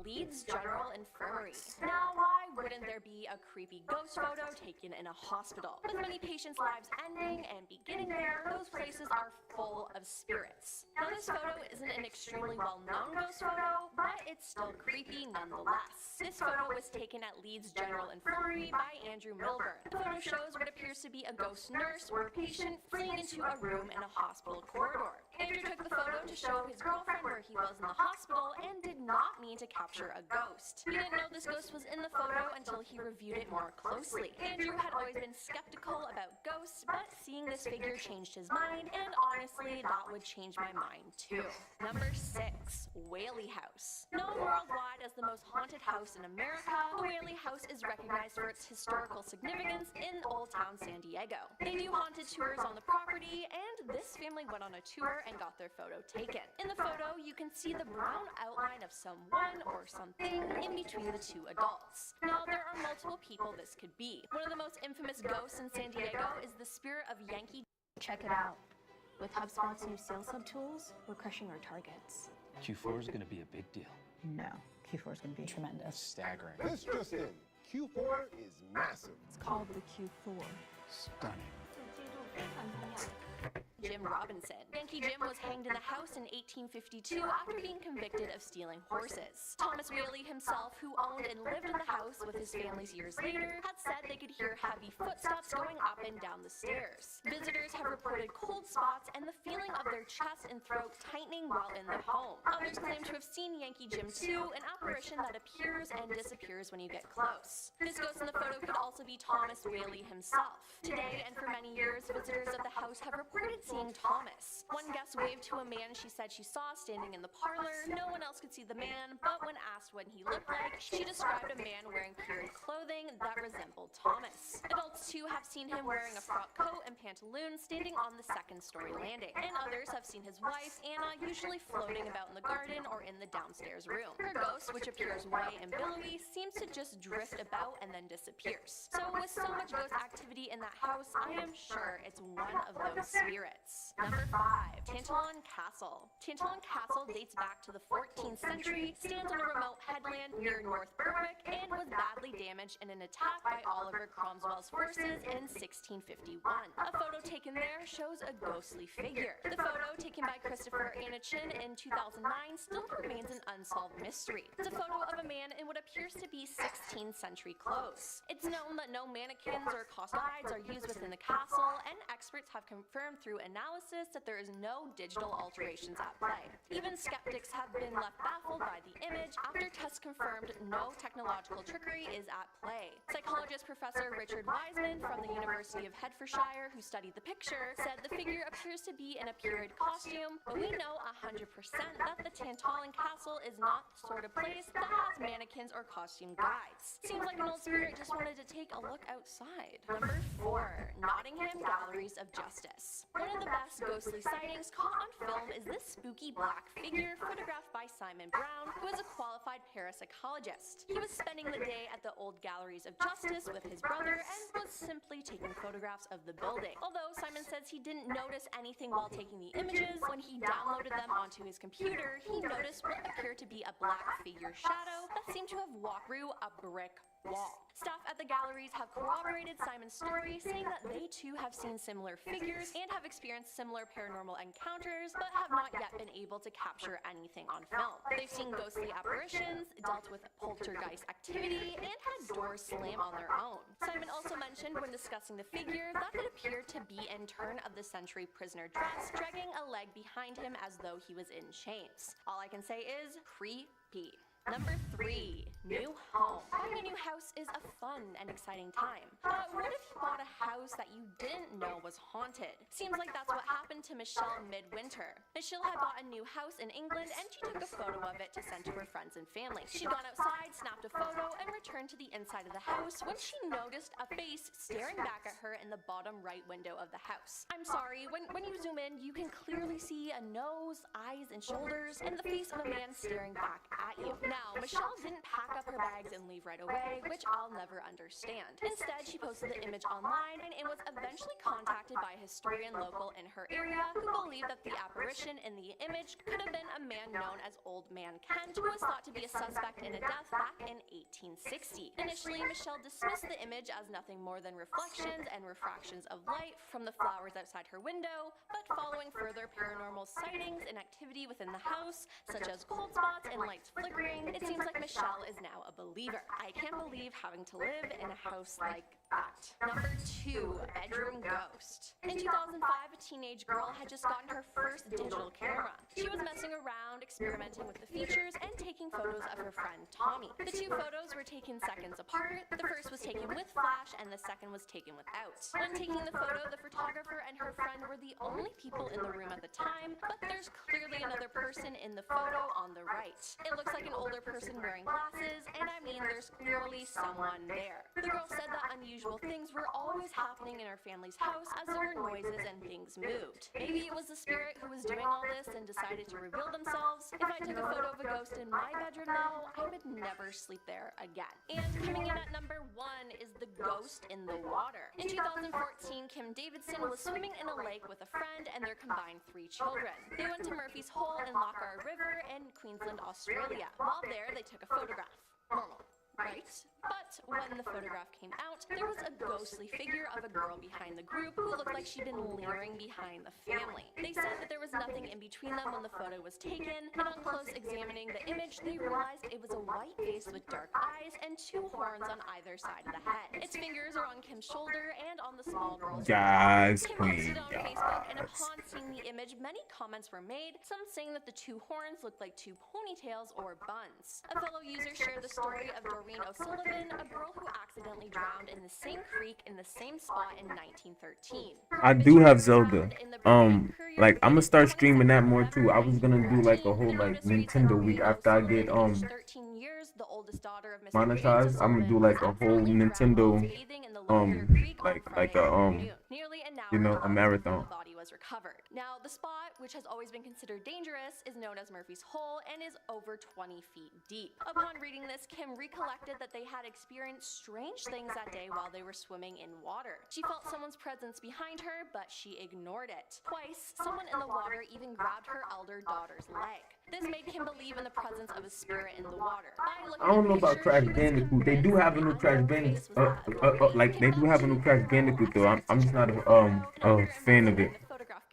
Leeds General Infirmary. Now, why wouldn't there be a creepy ghost photo taken in a hospital? With many patients' lives ending and beginning there, those places are full of spirits. Now, this photo isn't an extremely well-known ghost photo, but it's still creepy nonetheless. This photo was taken at Leeds General Infirmary by Andrew Milburn. The photo shows what appears to be a ghost nurse or patient fleeing into a room in a hospital corridor. Andrew took the photo to show his girlfriend where he was in the hospital and did not mean to capture a ghost. He didn't know this ghost was in the photo until he reviewed it more closely. Andrew had always been skeptical about ghosts, but seeing this figure changed his mind, and honestly, that would change my mind too. Number 6. Whaley House. Known worldwide as the most haunted house in America, the Whaley House is recognized for its historical significance in Old Town San Diego. They do haunted tours on the property, and this family went on a tour and got their photo taken. In the photo, you can see the brown outline of someone or something in between the two adults. Now, there are multiple people this could be. One of the most infamous ghosts in San Diego is the spirit of Yankee. Check it out. With HubSpot's new sales hub tools, we're crushing our targets. Q4 is going to be a big deal. No, Q4 is going to be tremendous. Staggering. This just in. Q4 is massive. It's called the Q4. Stunning. Jim Robinson. Yankee Jim was hanged in the house in 1852 after being convicted of stealing horses. Thomas Whaley himself, who owned and lived in the house with his family years later, had said they could hear heavy footsteps going up and down the stairs. Visitors have reported cold spots and the feeling of their chest and throat tightening while in the home. Others claim to have seen Yankee Jim 2, an apparition that appears and disappears when you get close. This ghost in the photo could also be Thomas Whaley himself. Today, and for many years, visitors of the house have reported seeing Thomas. One guest waved to a man she said she saw standing in the parlor. No one else could see the man, but when asked what he looked like, she described a man wearing period clothing that resembled Thomas. Adults too have seen him wearing a frock coat and pantaloons standing on the second-story landing. And others have seen his wife, Anna, usually floating about in the garden or in the downstairs room. Her ghost, which appears white and billowy, seems to just drift about and then disappears. So with so much ghost activity in that house, I am sure it's one of those spirits. Number 5. Tantallon Castle. Tantallon Castle dates back to the 14th century, stands on a remote headland near North Berwick, and was badly damaged in an attack by Oliver Cromwell's forces in 1651. A photo taken there shows a ghostly figure. The photo, taken by Christopher Anachin in 2009, still remains an unsolved mystery. It's a photo of a man in what appears to be 16th century clothes. It's known that no mannequins or cost guides are used within the castle, and experts have confirmed through analysis that there is no digital alterations at play. Even skeptics have been left baffled by the image after tests confirmed no technological trickery is at play. Psychologist Professor Richard Wiseman from the University of Hertfordshire, who studied the picture, said the figure appears to be in a period costume, but we know 100% that the Tantallon Castle is not the sort of place that has mannequins or costume guides. Seems like an old spirit just wanted to take a look outside. Number 4. Nottingham Galleries of Justice. One of the best ghostly sightings caught on film is this spooky black figure photographed by Simon Brown, who is a qualified parapsychologist. He was spending the day at the old Galleries of Justice with his brother and was simply taking photographs of the building. Although Simon says he didn't notice anything while taking the images, when he downloaded them onto his computer, he noticed what appeared to be a black figure shadow that seemed to have walked through a brick wall. Staff at the galleries have corroborated Simon's story, saying that they too have seen similar figures and have experienced similar paranormal encounters, but have not yet been able to capture anything on film. They've seen ghostly apparitions, dealt with poltergeist activity, and had doors slam on their own. Simon also mentioned when discussing the figure that it appeared to be in turn-of-the-century prisoner dress, dragging a leg behind him as though he was in chains. All I can say is creepy. Number 3. New home. Buying a new house is a fun and exciting time. But what if you bought a house that you didn't know was haunted? Seems like that's what happened to Michelle midwinter. Michelle had bought a new house in England and she took a photo of it to send to her friends and family. She'd gone outside, snapped a photo, and returned to the inside of the house when she noticed a face staring back at her in the bottom right window of the house. I'm sorry, when you zoom in, you can clearly see a nose, eyes, and shoulders, and the face of a man staring back at you. Now, Michelle didn't pack up her bags and leave right away, which I'll never understand. Instead, she posted the image online and was eventually contacted by a historian local in her area who believed that the apparition in the image could have been a man known as Old Man Kent, who was thought to be a suspect in a death back in 1860. Initially, Michelle dismissed the image as nothing more than reflections and refractions of light from the flowers outside her window, but following further paranormal sightings and activity within the house, such as cold spots and lights flickering, it seems like Michelle is now a believer. I can't believe having to live in a house like that. Number 2. Bedroom Ghost. In 2005, a teenage girl had just gotten her first digital camera. She was messing around, experimenting with the features, and taking photos of her friend Tommy. The two photos were taken seconds apart. The first was taken with flash, and the second was taken without. When taking the photo, the photographer and her friend were the only people in the room at the time, but there's clearly another person in the photo on the right. It looks like an older person wearing glasses, and I mean there's clearly someone there. The girl said that unusual things were always happening in her family's house as there were noises and things moved. Maybe it was the spirit who was doing all this and decided to reveal themselves. If I took a photo of a ghost in my bedroom now, I would never sleep there again. And coming in at number 1 is the ghost in the water. In 2014, Kim Davidson was swimming in a lake with a friend and their combined 3 children. They went to Murphy's Hole in Lochar River in Queensland, Australia. While there, they took a photograph. Normal. right? But when the photograph came out, there was a ghostly figure of a girl behind the group who looked like she'd been leering behind the family. They said that there was nothing in between them when the photo was taken, and on close examining the image, they realized it was a white face with dark eyes and 2 horns on either side of the head. Its fingers are on Kim's shoulder and on the small girl's Yes, Kim queen. posted it on Facebook, and upon seeing the image, many comments were made, some saying that the 2 horns looked like 2 ponytails or buns. A fellow user shared the story of Doreen O'Sullivan, a girl who accidentally drowned in the same creek in the same spot in 1913. I do have Zelda. Like I'm gonna start streaming that more too. I was gonna do like a whole like Nintendo week after I get 13 years, the oldest daughter of Mr. monetized. I'm gonna do like a whole Nintendo like a you know, a marathon. Body was recovered. Now, the spot, which has always been considered dangerous, is known as Murphy's Hole and is over 20 feet deep. Upon reading this, Kim recollected that they had experienced strange things that day while they were swimming in water. She felt someone's presence behind her, but she ignored it. Twice, someone in the water even grabbed her elder daughter's leg. This made Kim believe in the presence of a spirit in the water. I don't know about Crash Bandicoot. They do have a new Crash Bandicoot. Like they do have a new Crash Bandicoot though. I'm just not a fan of it.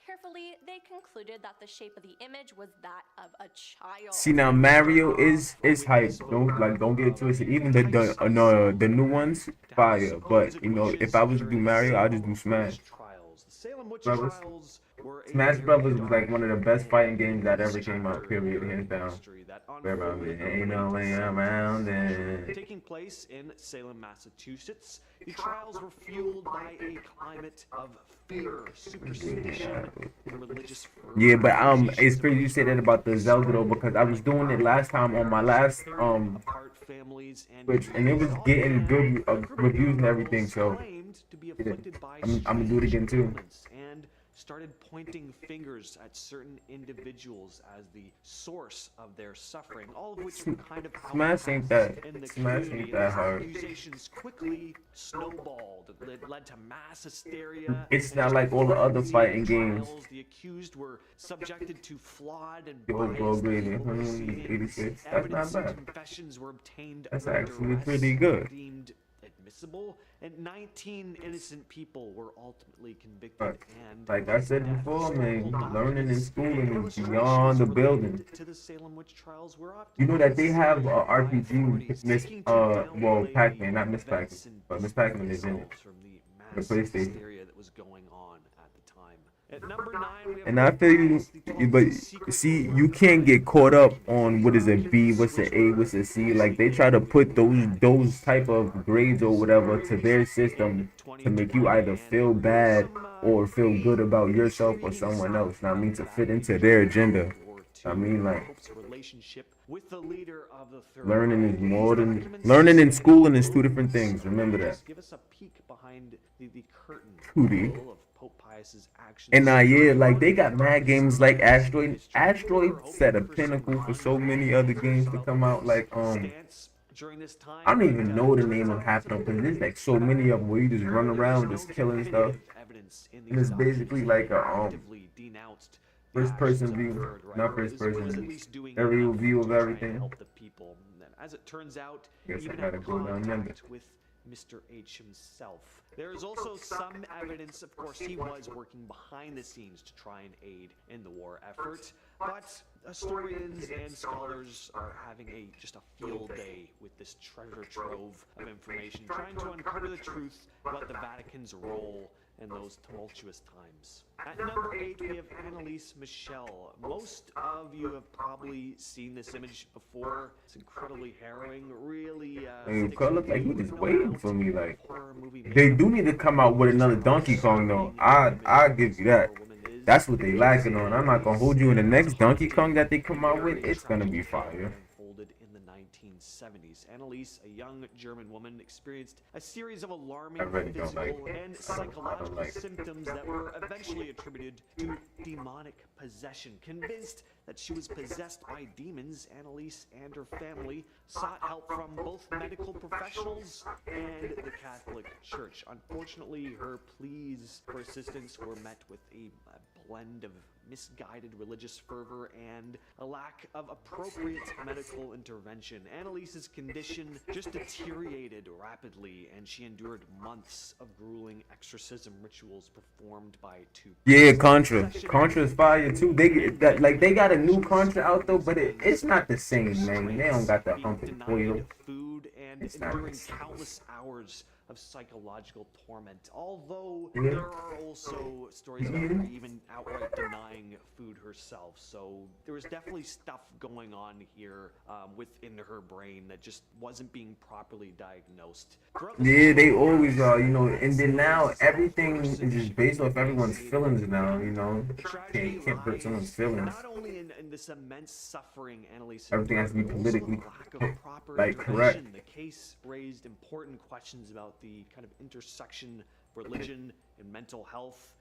Carefully, they concluded that the shape of the image was that of a child. See now, Mario is hype. Don't get it twisted. Even the new ones, fire. But you know, if I was to do Mario, I'd just do Smash Brothers. Smash Brothers was like one of the best fighting games that ever came out. Period, hands down. Ain't no way around it. Taking place in Salem, Massachusetts, the trials were fueled by a climate of fear, superstition, and religious fervor. Yeah, but it's crazy you say that about the Zelda though, because I was doing it last time on my last Twitch, and it was getting good reviews and everything. So yeah, I'm gonna do it again too. And started pointing fingers at certain individuals as the source of their suffering, all of which were kind of Smash ain't that hard. Accusations quickly snowballed. It led to mass hysteria. It's not like all the other fighting games. The accused were subjected to flawed and biased 86. That's not bad. confessions were obtained. That's actually pretty good. Deemed admissible, and 19 innocent people were ultimately convicted. And like I said before, man, learning and schooling is beyond the building. You know that they have RPG well, Pac-Man, not Miss Pac-Man, but Miss Pac-Man is in it. The PlayStation. At number 9, and I feel you, but see, you can't get caught up on what is a B, what's a A, what's a C. Like they try to put those type of grades or whatever to their system to make you either feel bad or feel good about yourself or someone else. I mean, to fit into their agenda. I mean, like learning is more than learning and schooling is 2 different things. Remember that. Give us a peek behind the curtain. 2D. And yeah, like they got mad games like Asteroid. Asteroid set a pinnacle for so many other games to come out. Like I don't even know the name of half of them because there's like so many of them where you just run around just killing stuff. And it's basically like a first person view, not first person, every view of everything. As it turns out, guess I gotta go down there. With Mr. H himself. There is also some evidence, of course, he was working behind the scenes to try and aid in the war effort, but historians and scholars are having just a field day with this treasure trove of information, trying to uncover the truth about the Vatican's role in those tumultuous times. At number 8, we have Annalise Michel. Most of you have probably seen this image before. It's incredibly harrowing, really Hey, look like he just waiting for me. Like they do need to come out with another Donkey Kong though. I give you that. That's what they lacking on. I'm not gonna hold you in the next Donkey Kong that they come out with. It's gonna be fire. Unfolded in the 1970s. Annalise, a young German woman, experienced a series of alarming physical and psychological symptoms that were eventually attributed to demonic possession. Convinced that she was possessed by demons, Annalise and her family sought help from both medical professionals and the Catholic Church. Unfortunately, her pleas for assistance were met with a blend of misguided religious fervor and a lack of appropriate medical intervention. Annalise's condition just deteriorated rapidly, and she endured months of grueling exorcism rituals performed by two Yeah, priests. Contra's fire too. They got a new Contra out though, but it's not the same, man. They don't got the hump and foil. Food and It's not enduring the same. countless hours of psychological torment. Although Yeah. there are also stories about her even outright denying food herself. So there was definitely stuff going on here within her brain that just wasn't being properly diagnosed. Yeah, they always are, you know. And then now everything is just based off everyone's feelings now, you know. Can't hurt someone's feelings. Not only in this immense suffering Annalise Everything has to be endured, but also politically the lack of proper correct. intervention. The case raised important questions about the kind of intersection of religion and mental health.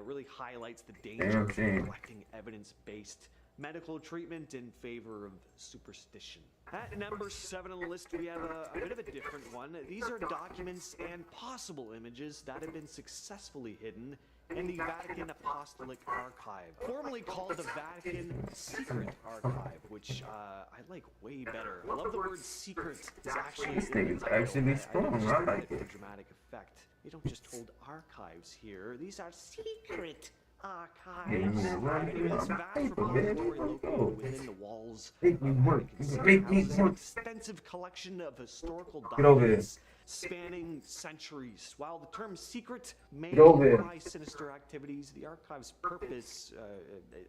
Really highlights the danger of neglecting evidence-based medical treatment in favor of superstition. At number 7 on the list, we have a bit of a different one. These are documents and possible images that have been successfully hidden in the Vatican Apostolic Archive, formerly called the Vatican Secret Archive, which I like way better. I love the word secret. It's actually This thing is actually strong. I like it. For dramatic effect. You don't just hold archives here. These are secret archives. It's vast repository located within the walls. Make me work. Make me Houses an work. extensive collection of historical Get over documents spanning centuries. While the term secret may Get over here. imply sinister activities, the archive's purpose,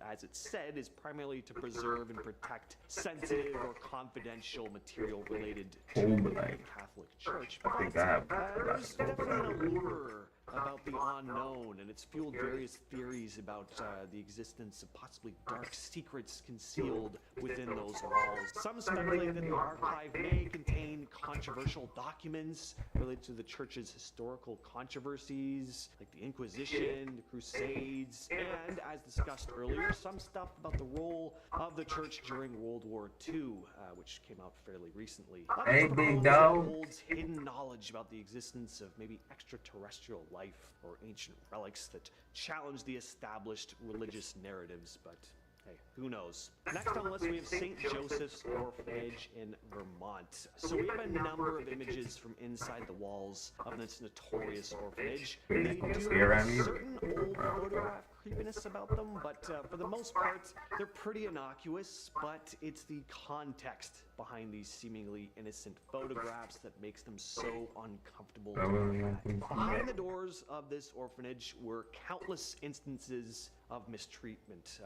as it said, is primarily to preserve and protect sensitive or confidential material related to the Catholic Church. I think I have. There's definitely an allure about the unknown, and it's fueled various theories about the existence of possibly dark secrets concealed within those walls. Some speculate that the archive may contain controversial documents related to the church's historical controversies, like the Inquisition, the Crusades, and, as discussed earlier, some stuff about the role of the church during World War II, which came out fairly recently. Hey, big dog. Holds hidden knowledge about the existence of maybe extraterrestrial life or ancient relics that challenge the established religious narratives, but hey, who knows? Next on the list, we have St. Joseph's Orphanage in Vermont. So we have a number of images from inside the walls of this notorious orphanage. They do have a certain old photograph creepiness about them, but for the most part, they're pretty innocuous, but it's the context behind these seemingly innocent photographs that makes them so uncomfortable to look at. Behind the doors of this orphanage were countless instances of mistreatment.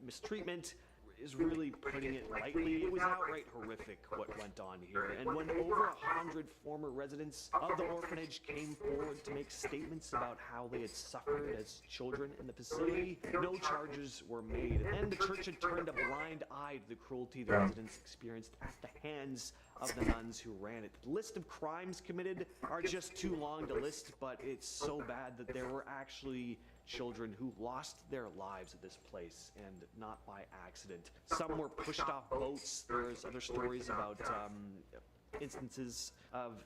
Mistreatment is really putting it lightly. It was outright horrific what went on here, and when over 100 former residents of the orphanage came forward to make statements about how they had suffered as children in the facility, no charges were made, and the church had turned a blind eye to the cruelty the residents experienced at the hands of the nuns who ran it. The list of crimes committed are just too long to list, but it's so bad that there were actually children who lost their lives at this place, and not by accident. Some were pushed off boats. There's other stories about instances of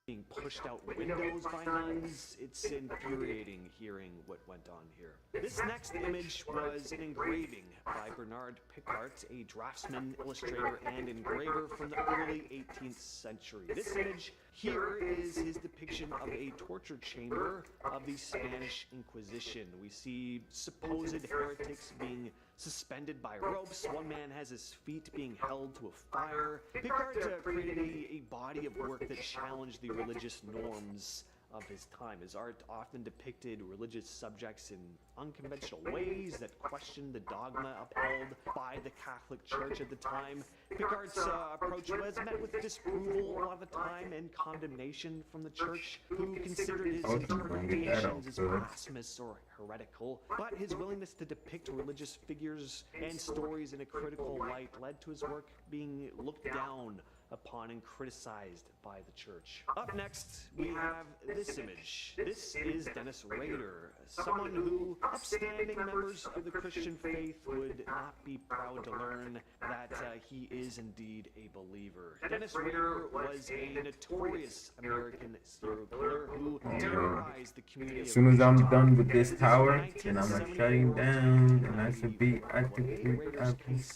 being pushed out windows by nuns. It's infuriating hearing what went on here. This next image was an engraving by Bernard Picart, a draftsman, illustrator, and engraver from the early 18th century. This image here is his depiction of a torture chamber of the Spanish Inquisition. We see supposed heretics being suspended by ropes. One man has his feet being held to a fire. Picart created a body of work that challenged the religious norms of his time. His art often depicted religious subjects in unconventional ways that questioned the dogma upheld by the Catholic Church at the time. Picart's approach was met with disapproval a lot of the time and condemnation from the Church, who considered his interpretations as blasphemous or heretical. But his willingness to depict religious figures and stories in a critical light led to his work being looked down upon and criticized by the church. Up next, we have this image. This is Dennis Rader, someone who upstanding members of the Christian faith would not be proud to learn that he is indeed a believer. Dennis Rader was a notorious American serial killer who terrorized the community. As soon as I'm done with this tower, then I'm gonna shut him down, and I should be at the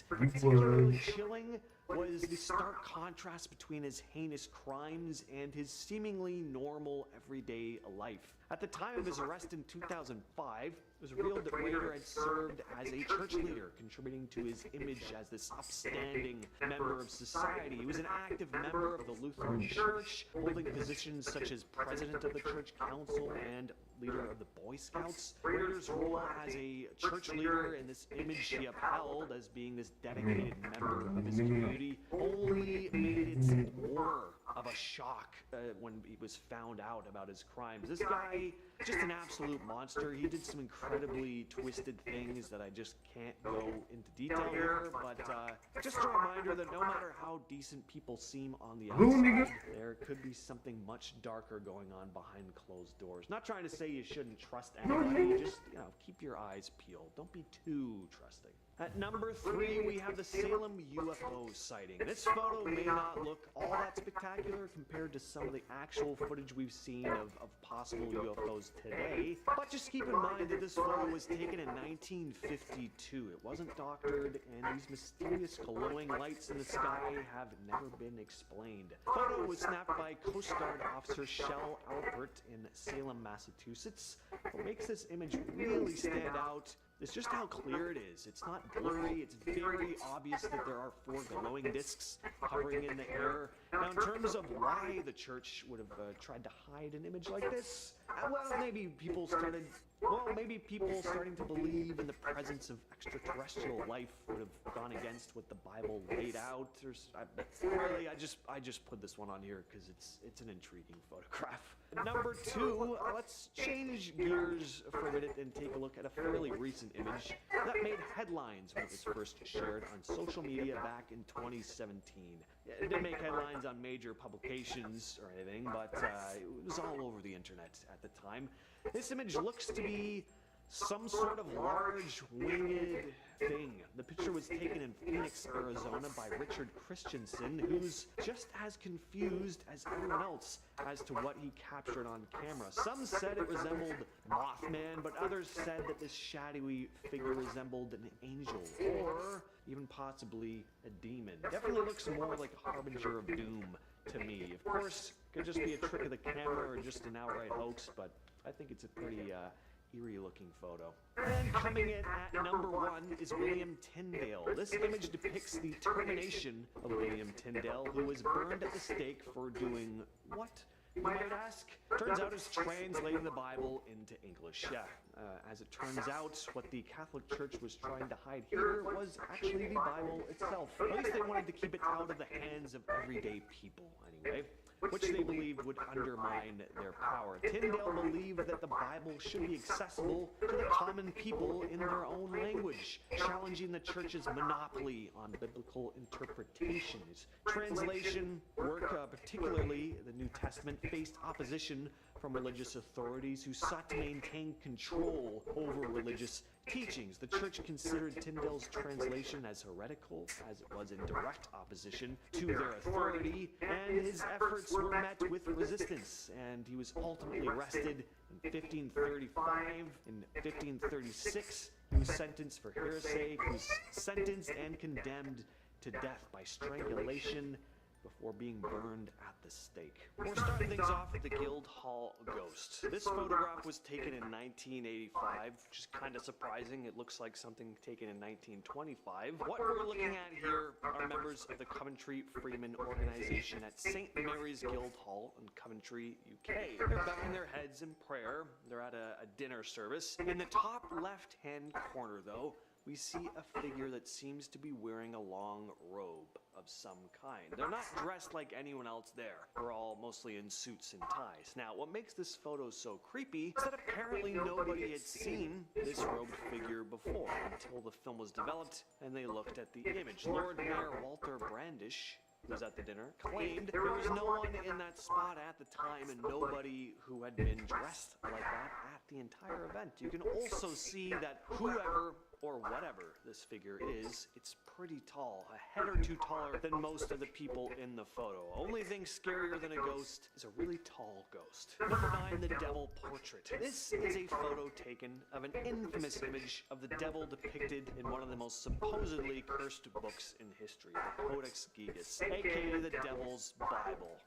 Particularly chilling was the stark contrast between his heinous crimes and his seemingly normal everyday life. At the time of his arrest in 2005, it was revealed that Rader had served as a church leader, contributing to his image as this upstanding member of society. He was an active member of the Lutheran Church, holding positions such as president of the church council and leader of the Boy Scouts. Rader's role as a church leader and this image he upheld as being this dedicated member of his community only made it more of a shock when he was found out about his crimes. This guy, just an absolute monster. He did some incredibly twisted things that I just can't go into detail here, but just a reminder that no matter how decent people seem on the outside, there could be something much darker going on behind closed doors. Not trying to say you shouldn't trust anybody, just, keep your eyes peeled. Don't be too trusting. At number 3, we have the Salem UFO sighting. This photo may not look all that spectacular compared to some of the actual footage we've seen of possible UFOs today, but just keep in mind that this photo was taken in 1952. It wasn't doctored, and these mysterious glowing lights in the sky have never been explained. The photo was snapped by Coast Guard Officer Shell Alpert in Salem, Massachusetts. What makes this image really stand out is just how clear it is. It's not blurry, it's very obvious that there are 4 glowing discs hovering in the air. Now, in terms of why the church would have tried to hide an image like this, maybe people starting to believe in the presence of extraterrestrial life would have gone against what the Bible laid out. Really, I just put this one on here because it's an intriguing photograph. Number 2, let's change gears for a minute and take a look at a fairly recent image that made headlines when it was first shared on social media back in 2017. It didn't make headlines on major publications or anything, but it was all over the internet at the time. This image looks to be some sort of large winged thing. The picture was taken in Phoenix, Arizona by Richard Christensen, who's just as confused as everyone else as to what he captured on camera. Some said it resembled Mothman, but others said that this shadowy figure resembled an angel, or even possibly a demon. Definitely looks more like a harbinger of doom to me. Of course, it could just be a trick of the camera or just an outright hoax, but I think it's a pretty eerie looking photo. And coming in at number 1 is William Tyndale. This image depicts the termination of William Tyndale, who was burned at the stake for doing what, you might ask? Turns out it's translating the Bible into English. As it turns out, what the Catholic Church was trying to hide here was actually the Bible itself. At least they wanted to keep it out of the hands of everyday people, anyway, which they believed would undermine their power. Tyndale believed that the Bible should be accessible to the common people in their own language, challenging the church's monopoly on biblical interpretations. Translation work, particularly the New Testament, faced opposition from religious authorities who sought to maintain control over religious teachings. The church considered Tyndale's translation as heretical, as it was in direct opposition to their authority, and his efforts were met with resistance, and he was ultimately arrested in 1535. In 1536, he was sentenced for heresy. He was sentenced and condemned to death by strangulation before being burned at the stake. We're starting things off with the Guildhall Ghost. This photograph was taken in 1985, which is kind of surprising. It looks like something taken in 1925. What we're looking at here are members of the Coventry Freeman organization at St. Mary's Guildhall in Coventry, UK. They're bowing their heads in prayer. They're at a dinner service. In the top left-hand corner, though, we see a figure that seems to be wearing a long robe of some kind. They're not dressed like anyone else there. They're all mostly in suits and ties. Now, what makes this photo so creepy is that apparently nobody had seen this robed figure before until the film was developed and they looked at the image. Lord Mayor Walter Brandish who was at the dinner, claimed there was no one in that spot at the time and nobody who had been dressed like that at the entire event. You can also see that whoever or whatever this figure is, it's pretty tall, a head or two taller than most of the people in the photo. Only thing scarier than a ghost is a really tall ghost. Number 9, the devil portrait. This is a photo taken of an infamous image of the devil depicted in one of the most supposedly cursed books in history, the Codex Gigas, aka the Devil's Bible.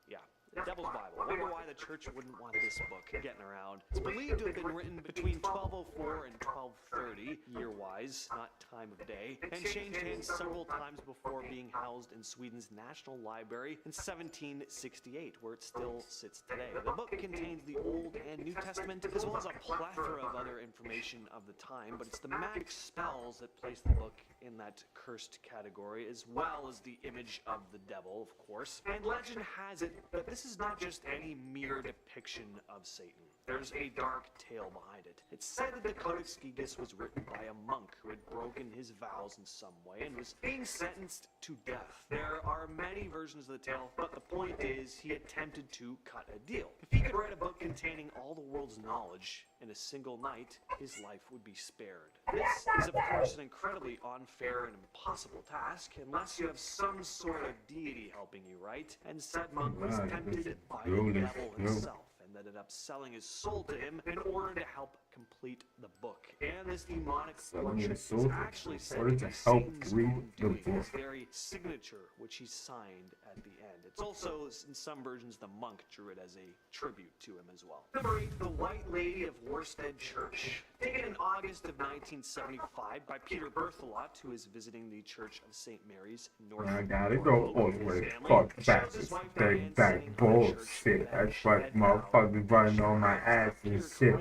Yeah. The Devil's Bible. I wonder why the church wouldn't want this book getting around. It's believed to have been written between 1204 and 1230, year-wise, not time of day, and changed hands several times before being housed in Sweden's National Library in 1768, where it still sits today. The book contains the Old and New Testament, as well as a plethora of other information of the time, but it's the magic spells that place the book in that cursed category, as well as the image of the devil, of course. And legend has it that this is not just any mere depiction of Satan. There's a dark tale behind it. It's said that the Codex Gigas was written by a monk who had broken his vows in some way and was being sentenced to death. There are many versions of the tale, but the point is he attempted to cut a deal. If he could write a book containing all the world's knowledge in a single night, his life would be spared. This is, of course, an incredibly unfair and impossible task, unless you have some sort of deity helping you, right? And said monk was tempted by the devil himself, and ended up selling his soul to him in order to help complete the book. And this demonic portrait is actually said to be Satan's own doing, his very signature, which he signed at the end. It's also, in some versions, the monk drew it as a tribute to him as well. Number 8, the White Lady of Worstead Church. Taken in August of 1975 by Peter Berthelot, who is visiting the Church of St. Mary's in North. I gotta go all the way. Fuck back. Straight back bullshit. That's what motherfuckers running on my ass and shit.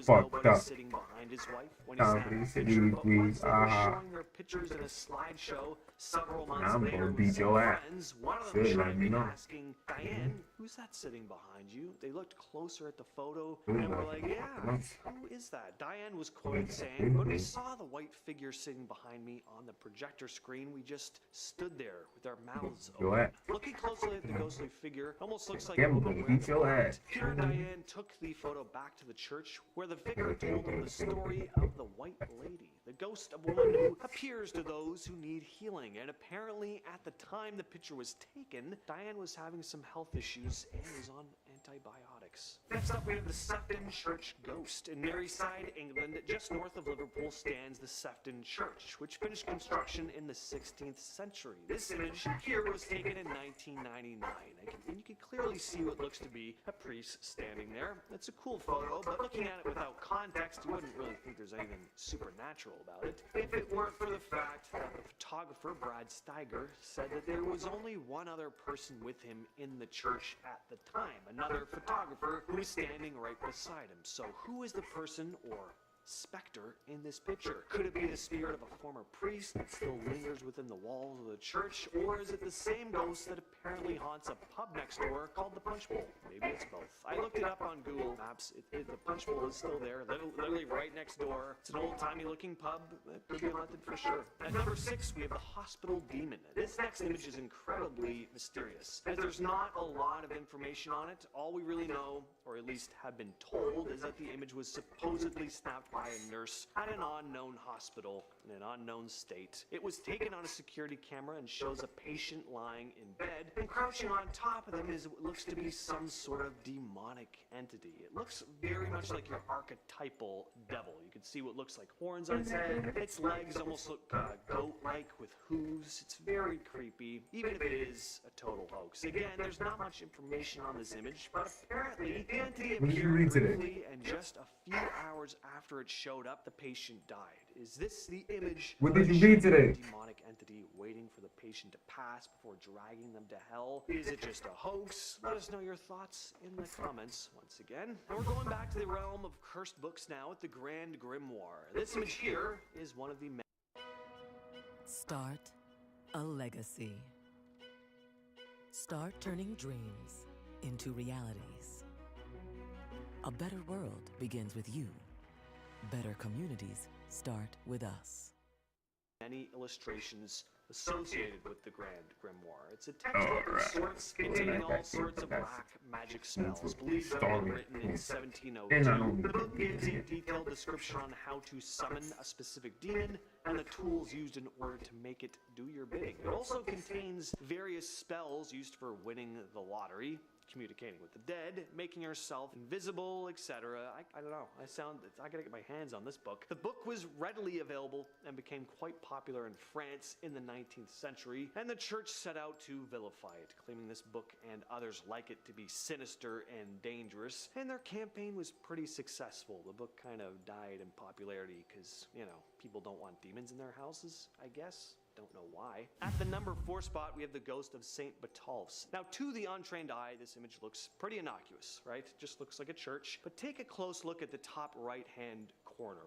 Fucked up. Sitting behind his wife when he snapped a picture, but once they were showing their pictures in a slideshow several months I'm later gonna with beat some your ass. friends, one of them Shit, let chimed me in know. asking, Diane, who's that sitting behind you? They looked closer at the photo and were like, yeah, who is that? Diane was quoted saying, when we saw the white figure sitting behind me on the projector screen, we just stood there with our mouths Go open. at. Looking closely at the ghostly figure, almost looks like Yeah, a I'm woman gonna wearing beat a your bonnet. ass. Peter and Diane took the photo back to the church, where the vicar told them the story of the White Lady, the ghost of a woman who appears to those who need healing. And apparently, at the time the picture was taken, Diane was having some health issues and was on antibiotics. Next up, we have the Sefton Church Ghost. In Maryside, England, just north of Liverpool, stands the Sefton Church, which finished construction in the 16th century. This image here was taken in 1999, and you can clearly see what looks to be a priest standing there. It's a cool photo, but looking at it without context, you wouldn't really think there's anything supernatural about it, if it weren't for the fact that the photographer, Brad Steiger, said that there was only one other person with him in the church at the time, another photographer who was standing right beside him. So who is the person or specter in this picture? Could it be the spirit of a former priest that still lingers within the walls of the church, or is it the same ghost that apparently haunts a pub next door called the Punch Bowl? Maybe it's both. I looked it up on Google Maps. The Punch Bowl is still there, literally right next door. It's an old-timey looking pub that could be haunted for sure. At number 6, we have the Hospital Demon. This next image is incredibly mysterious, as there's not a lot of information on it. All we really know, or at least have been told, is that the image was supposedly snapped by a nurse at an unknown hospital in an unknown state. It was taken on a security camera and shows a patient lying in bed, and crouching on top of them is what looks to be some sort of demonic entity. It looks very much like your archetypal devil. You can see what looks like horns on its head. Its legs almost look goat-like with hooves. It's very creepy, even if it is a total hoax. Again, there's not much information on this image, but apparently the entity What did you appeared read today? briefly, and just a few hours after it showed up, the patient died. Is this the image What of did a you read shady today? demonic entity waiting for the patient to pass before dragging them to hell? Is it just a hoax? Let us know your thoughts in the comments once again. And we're going back to the realm of cursed books now with the Grand Grimoire. This image here is one of the Start a legacy. Start turning dreams into realities. A better world begins with you. Better communities start with us. many illustrations associated with the Grand Grimoire. It's a textbook of sorts containing all sorts of black magic spells, believed to have been written in 1702. The book gives a detailed description on how to summon a specific demon and the tools used in order to make it do your bidding. It also contains various spells used for winning the lottery, communicating with the dead, making yourself invisible, etc. I don't know. I gotta get my hands on this book. The book was readily available and became quite popular in France in the 19th century, and the church set out to vilify it, claiming this book and others like it to be sinister and dangerous, and their campaign was pretty successful. The book kind of died in popularity because, you know, people don't want demons in their houses, I guess. Don't know why. At the number 4 spot, we have the ghost of Saint Botolph's. Now, to the untrained eye, this image looks pretty innocuous, right? Just looks like a church. But take a close look at the top right-hand corner.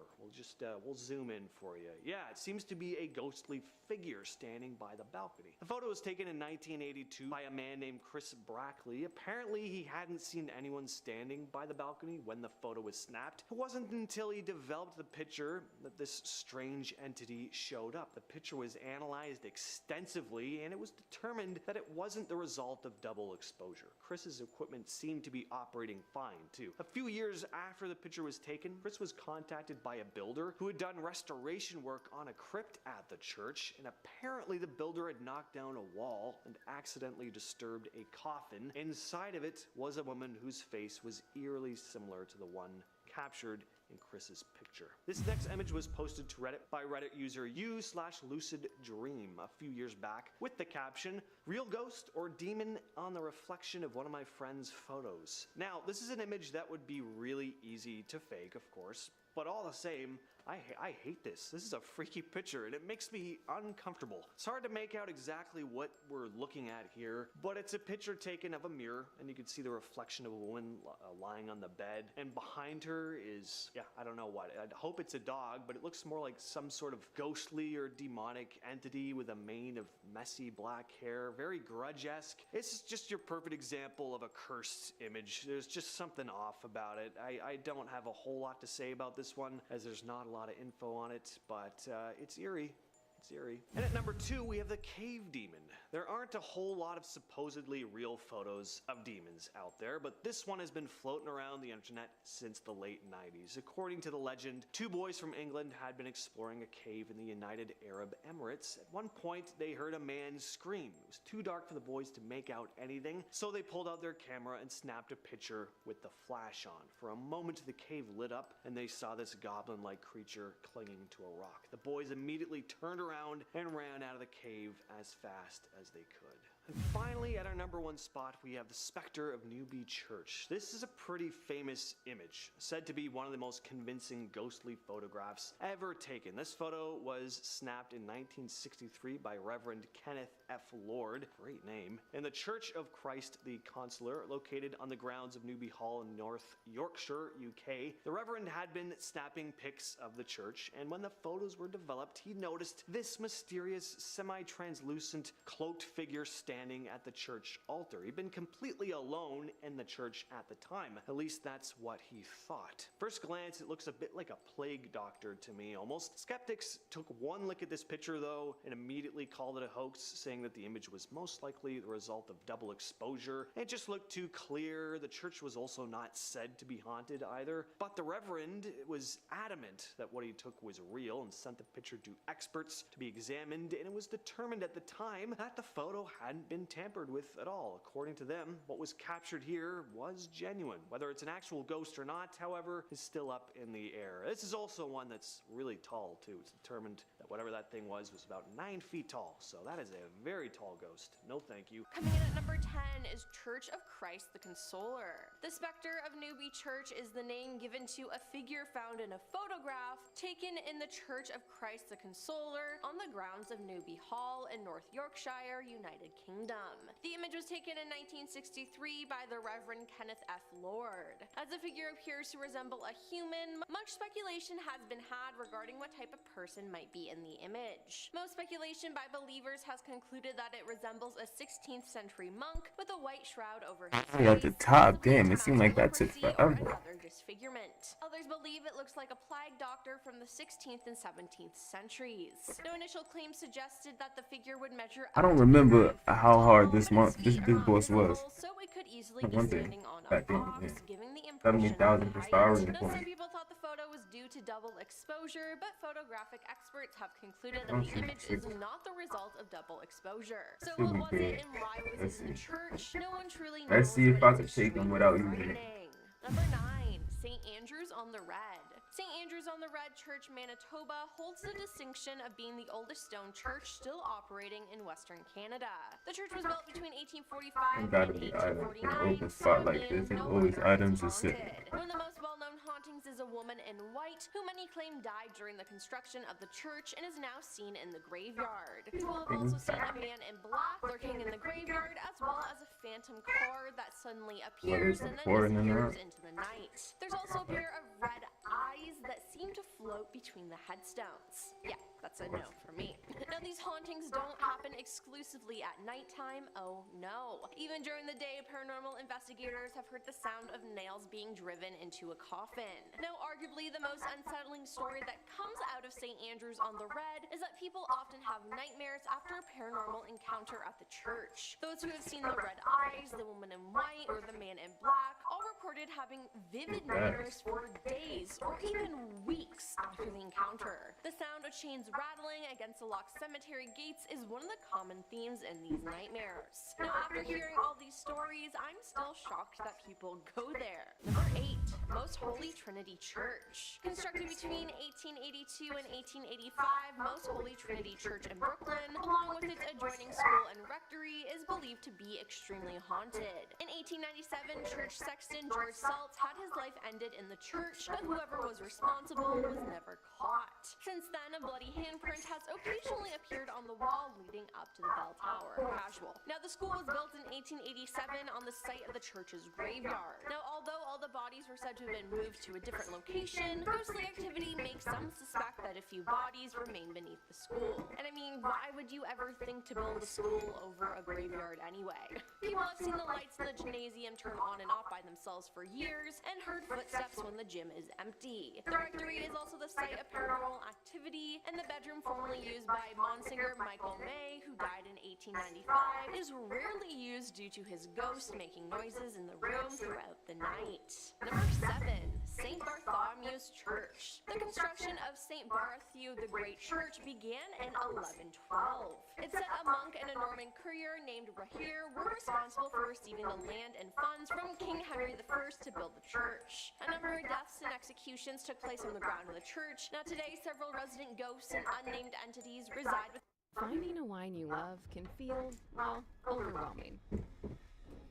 We'll zoom in for you. Yeah, it seems to be a ghostly figure standing by the balcony. The photo was taken in 1982 by a man named Chris Brackley. Apparently, he hadn't seen anyone standing by the balcony when the photo was snapped. It wasn't until he developed the picture that this strange entity showed up. The picture was analyzed extensively, and it was determined that it wasn't the result of double exposure. Chris's equipment seemed to be operating fine, too. A few years after the picture was taken, Chris was contacted by a builder who had done restoration work on a crypt at the church, and apparently the builder had knocked down a wall and accidentally disturbed a coffin. Inside of it was a woman whose face was eerily similar to the one captured in Chris's picture. This next image was posted to Reddit by Reddit user u/luciddream a few years back with the caption, "Real ghost or demon on the reflection of one of my friend's photos." Now, this is an image that would be really easy to fake, of course, but all the same, I hate this. This is a freaky picture, and it makes me uncomfortable. It's hard to make out exactly what we're looking at here, but it's a picture taken of a mirror, and you can see the reflection of a woman lying on the bed, and behind her is, yeah, I don't know what. I hope it's a dog, but it looks more like some sort of ghostly or demonic entity with a mane of messy black hair, very Grudge-esque. It's just your perfect example of a cursed image. There's just something off about it. I don't have a whole lot to say about this one, as there's not a lot of info on it, but it's eerie. It's eerie. And at number 2, we have the cave demon. There aren't a whole lot of supposedly real photos of demons out there, but this one has been floating around the internet since the late 90s. According to the legend, 2 boys from England had been exploring a cave in the United Arab Emirates. At one point, they heard a man scream. It was too dark for the boys to make out anything, so they pulled out their camera and snapped a picture with the flash on. For a moment, the cave lit up, and they saw this goblin-like creature clinging to a rock. The boys immediately turned around and ran out of the cave as fast as they could. And finally, at our number 1 spot, we have the Spectre of Newby Church. This is a pretty famous image, said to be one of the most convincing ghostly photographs ever taken. This photo was snapped in 1963 by Reverend Kenneth F. Lord, great name, in the Church of Christ the Consoler, located on the grounds of Newby Hall in North Yorkshire, UK. The Reverend had been snapping pics of the church, and when the photos were developed, he noticed this mysterious, semi-translucent, cloaked figure standing at the church altar. He'd been completely alone in the church at the time. At least that's what he thought. First glance, it looks a bit like a plague doctor to me, almost. Skeptics took one look at this picture, though, and immediately called it a hoax, saying that the image was most likely the result of double exposure. It just looked too clear. The church was also not said to be haunted either. But the Reverend was adamant that what he took was real and sent the picture to experts to be examined, and it was determined at the time that the photo hadn't been tampered with at all. According to them, what was captured here was genuine. Whether it's an actual ghost or not, however, is still up in the air. This is also one that's really tall, too. It's determined that whatever that thing was about 9 feet tall, so that is a very tall ghost. No thank you. Coming in at number 10 is Church of Christ the Consoler. The Spectre of Newby Church is the name given to a figure found in a photograph taken in the Church of Christ the Consoler on the grounds of Newby Hall in North Yorkshire, United Kingdom. Kingdom. The image was taken in 1963 by the Reverend Kenneth F. Lord. As the figure appears to resemble a human, much speculation has been had regarding what type of person might be in the image. Most speculation by believers has concluded that it resembles a 16th century monk with a white shroud over his face. At the top, damn, it seemed like that took forever. Another disfigurement. Others believe it looks like a plague doctor from the 16th and 17th centuries. No initial claims suggested that the figure would measure. I don't remember how hard this boss was. So it could easily No be wonder. standing on a Goddamn, box, yeah. giving the impression 70,000 of per height. star Now, rating point. some people thought the photo was due to double exposure, but photographic experts have concluded that Oh, the image is shit. not the result of double exposure. So Should what be was it big. and why was Let's it in the see. church? No one truly knows. Let's see if but I it's can take them extremely without using it. frightening. Number 9. St. Andrew's on the Red. St. Andrew's on the Red Church, Manitoba holds the distinction of being the oldest stone church still operating in Western Canada. The church was built between 1845 Gotta and be items. 1849. Open spot like this, there's always items to sit. One of the most well-known hauntings is a woman in white who many claim died during the construction of the church and is now seen in the graveyard. People have also seen a man in black lurking in the graveyard, as well as a phantom car that suddenly appears and then disappears into the night. There's also a pair of red eyes that seem to float between the headstones. Yeah, that's a no for me. Now, these hauntings don't happen exclusively at nighttime. Oh no. Even during the day, paranormal investigators have heard the sound of nails being driven into a coffin. Now, arguably the most unsettling story that comes out of St. Andrew's on the Red is that people often have nightmares after a paranormal encounter at the church. Those who have seen the red eyes, the woman in white, or the man in black all reported having vivid nightmares for days or even weeks after the encounter. The sound of chains rattling against the locked cemetery gates is one of the common themes in these nightmares. Now, after hearing all these stories, I'm still shocked that people go there. Number 8. Most Holy Trinity Church. Constructed between 1882 and 1885, Most Holy Trinity Church in Brooklyn, along with its adjoining school and rectory, is believed to be extremely haunted. In 1897, church sexton George Saltz had his life ended in the church, but whoever was responsible was never caught. Since then, a bloody handprint has occasionally appeared on the wall leading up to the bell tower. Casual. Now, the school was built in 1887 on the site of the church's graveyard. Now, although all the bodies were said to have been moved to a different location, ghostly activity makes some suspect that a few bodies remain beneath the school. And I mean, why would you ever think to build a school over a graveyard anyway? People have seen the lights in the gymnasium turn on and off by themselves for years and heard footsteps when the gym is empty. The rectory is also the site of paranormal activity, and the bedroom formerly used by Monsignor Michael May, who died in 1895, is rarely used due to his ghost making noises in the room throughout the night. Number 7. St. Bartholomew's Church. The construction of St. Bartholomew the Great Church began in 1112. It said a monk and a Norman courier named Rahir were responsible for receiving the land and funds from King Henry I to build the church. A number of deaths and executions took place on the ground of the church. Now today, several resident ghosts and unnamed entities reside with. Finding a wine you love can feel, well, overwhelming.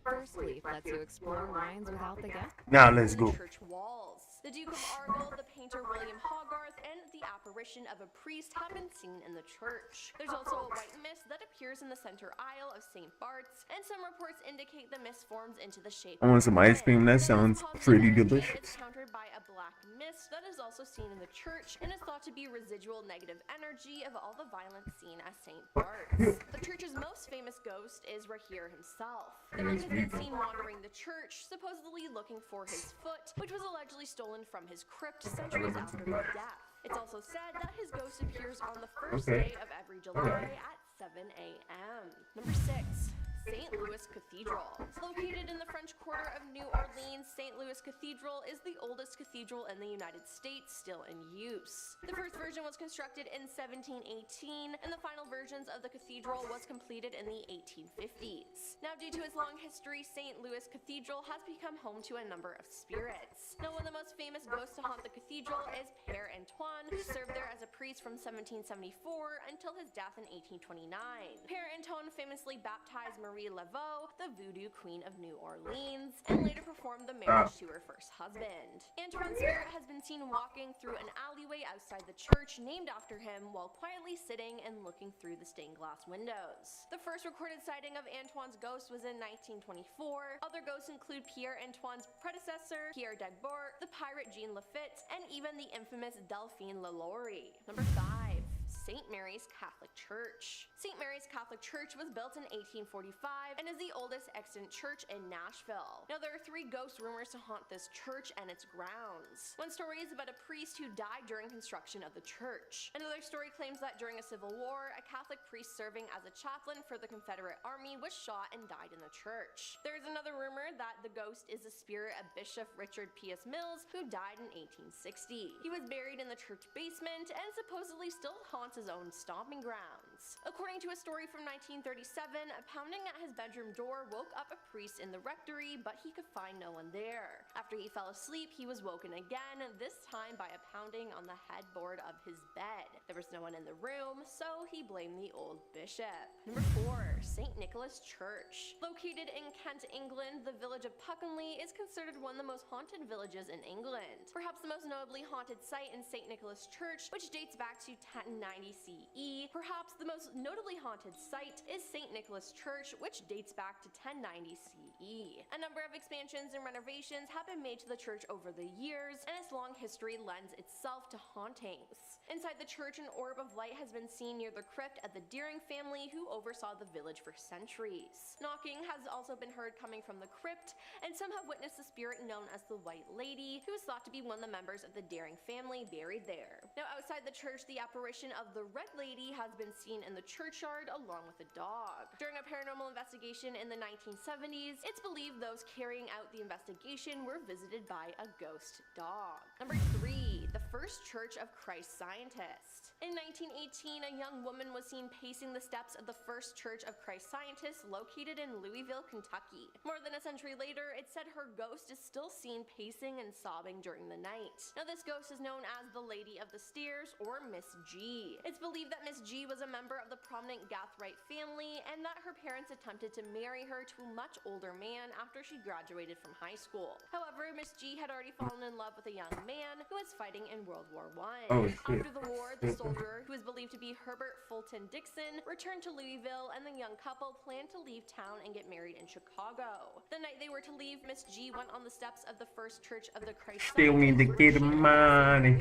First Leaf lets you explore wines without the guest. Now let's go. Church walls. The Duke of Argyll, the painter William Hogarth, and the apparition of a priest have been seen in the church. There's also a white mist that appears in the center aisle of St. Bart's, and some reports indicate the mist forms into the shape I want some ice cream. That sounds pretty delicious. It's countered by a black mist that is also seen in the church and is thought to be residual negative energy of all the violence seen at St. Bart's. The church's most famous ghost is Rahir himself. The monk has been seen wandering the church, supposedly looking for his foot, which was allegedly stolen from his crypt centuries after his death. It's also said that his ghost appears on the first day of every July at 7 a.m. Number 6. St. Louis Cathedral. Located in the French Quarter of New Orleans, St. Louis Cathedral is the oldest cathedral in the United States still in use. The first version was constructed in 1718, and the final versions of the cathedral was completed in the 1850s. Now, due to its long history, St. Louis Cathedral has become home to a number of spirits. Now, one of the most famous ghosts to haunt the cathedral is Père Antoine, who served there as a priest from 1774 until his death in 1829. Père Antoine famously baptized Marie Laveau, the voodoo queen of New Orleans, and later performed the marriage to her first husband. Antoine's spirit has been seen walking through an alleyway outside the church named after him while quietly sitting and looking through the stained glass windows. The first recorded sighting of Antoine's ghost was in 1924. Other ghosts include Pierre Antoine's predecessor, Pierre Dagbert, the pirate Jean Lafitte, and even the infamous Delphine Lalaurie. Number 5. St. Mary's Catholic Church. St. Mary's Catholic Church was built in 1845 and is the oldest extant church in Nashville. Now, there are 3 ghost rumors to haunt this church and its grounds. One story is about a priest who died during construction of the church. Another story claims that during a civil war, a Catholic priest serving as a chaplain for the Confederate Army was shot and died in the church. There is another rumor that the ghost is the spirit of Bishop Richard P.S. Mills, who died in 1860. He was buried in the church basement and supposedly still haunts his own stomping grounds. According to a story from 1937, a pounding at his bedroom door woke up a priest in the rectory, but he could find no one there. After he fell asleep, he was woken again, this time by a pounding on the headboard of his bed. There was no one in the room, so he blamed the old bishop. Number 4. St. Nicholas Church. Located in Kent, England, the village of Puckenley is considered one of the most haunted villages in England. Perhaps the most notably haunted site in St. Nicholas Church, which dates back to 1090 CE. Perhaps the most notably haunted site is St. Nicholas Church, which dates back to 1090 CE. A number of expansions and renovations have been made to the church over the years, and its long history lends itself to hauntings. Inside the church, an orb of light has been seen near the crypt of the Deering family, who oversaw the village for centuries. Knocking has also been heard coming from the crypt, and some have witnessed the spirit known as the White Lady, who is thought to be one of the members of the Deering family buried there. Now, outside the church, the apparition of the Red Lady has been seen in the churchyard along with a dog. During a paranormal investigation in the 1970s, it's believed those carrying out the investigation were visited by a ghost dog. Number 3. The First Church of Christ Scientist. In 1918, a young woman was seen pacing the steps of the First Church of Christ Scientist located in Louisville, Kentucky. More than a century later, it said her ghost is still seen pacing and sobbing during the night. Now, this ghost is known as the Lady of the Stairs, or Miss G. It's believed that Miss G was a member of the prominent Gathright family, and that her parents attempted to marry her to a much older man after she graduated from high school. However, Miss G had already fallen in love with a young man who was fighting in World War I. After the war, the soldier, who is believed to be Herbert Fulton Dixon, returned to Louisville, and the young couple planned to leave town and get married in Chicago. The night they were to leave, Miss G went on the steps of the First Church of the Christ Still need to get money.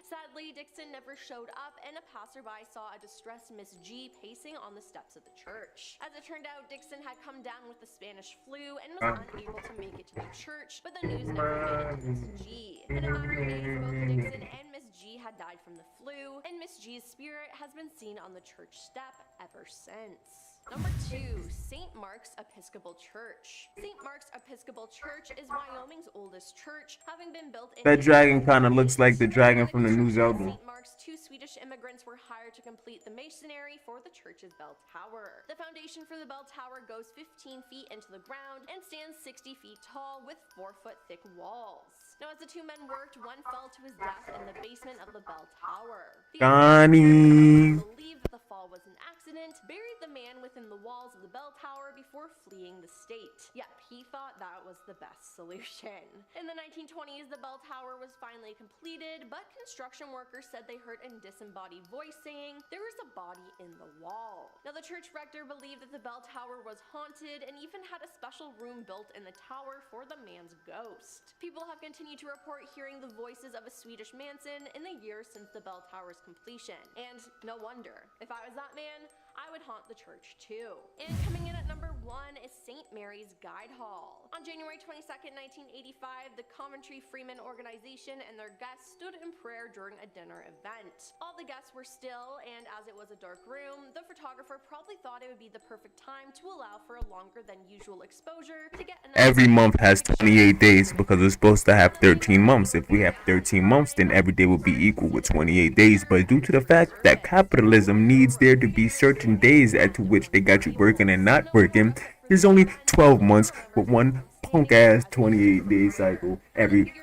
Sadly, Dixon never showed up, and a passerby saw a distressed Miss G pacing on the steps of the church. As it turned out, Dixon had come down with the Spanish flu and was unable to make it to the church, but the news never made it to Miss G. In a matter of days, both Dixon and Miss G had died from the flu, and Miss G's spirit has been seen on the church step ever since. Number 2. St. Mark's Episcopal Church. St. Mark's Episcopal Church is Wyoming's oldest church, having been built in... That dragon kind of looks like the dragon from the new Zelda. St. Mark's, 2 Swedish immigrants were hired to complete the masonry for the church's bell tower. The foundation for the bell tower goes 15 feet into the ground and stands 60 feet tall with 4-foot thick walls. Now, as the 2 men worked, one fell to his death in the basement of the bell tower. The Johnny. believed that the fall was an accident, buried the man within the walls of the bell tower before fleeing the state. Yep, he thought that was the best solution. In the 1920s, the bell tower was finally completed, but construction workers said they heard a disembodied voice saying, "There is a body in the wall." Now, the church rector believed that the bell tower was haunted and even had a special room built in the tower for the man's ghost. People have continued to report hearing the voices of a Swedish Manson in the years since the bell tower's completion. And no wonder. If I was that man, I would haunt the church too. And coming in at number 1 is St. Mary's Guide Hall. On January 22nd, 1985, the Coventry Freeman organization and their guests stood in prayer during a dinner event. All the guests were still, and as it was a dark room, the photographer probably thought it would be the perfect time to allow for a longer than usual exposure to get Every month has 28 days because we're supposed to have 13 months. If we have 13 months, then every day will be equal with 28 days. But due to the fact that capitalism needs there to be certain days at to which they got you working and not working, There's only 12 months with one punk ass 28-day cycle every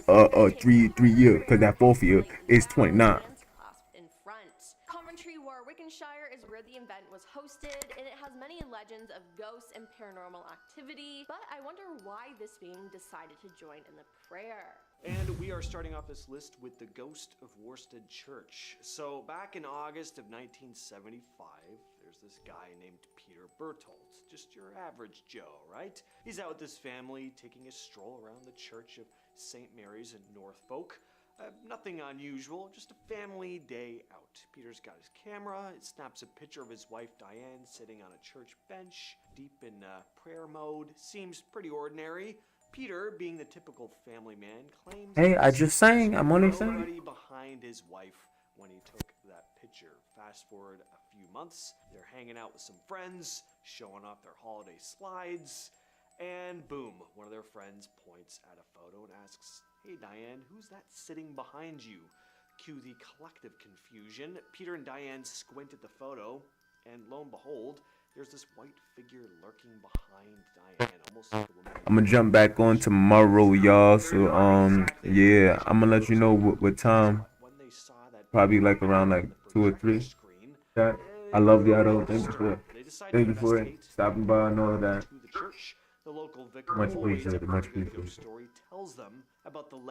3 year, because that fourth year is 29. Clasped in front. Coventry, Warwickshire is where the event was hosted, and it has many legends of ghosts and paranormal activity, but I wonder why this being decided to join in the prayer. And we are starting off this list with the Ghost of Worsted Church. So back in August of 1975, there's this guy named Peter Bertholdt, just your average Joe, right? He's out with his family taking a stroll around the Church of St. Mary's in Norfolk. Nothing unusual, just a family day out. Peter's got his camera, it snaps a picture of his wife Diane sitting on a church bench, deep in prayer mode. Seems pretty ordinary. Peter, being the typical family man, claims Hey, I just sang. I'm only saying. nobody behind his wife when he took that picture. Fast forward a few months, they're hanging out with some friends, showing off their holiday slides, and boom, one of their friends points at a photo and asks, "Hey Diane, who's that sitting behind you?" Cue the collective confusion. Peter and Diane squint at the photo, and lo and behold, there's this white figure lurking behind Diane, almost like a woman. I'm gonna jump back on tomorrow, y'all. So yeah, I'm gonna let you know what time. Probably like around like 2 or 3. Yeah. I love y'all though. Thank you for stopping by and all of that. The local vicar Much always appreciated. Much heard a ghost appreciated. story tells them about the legend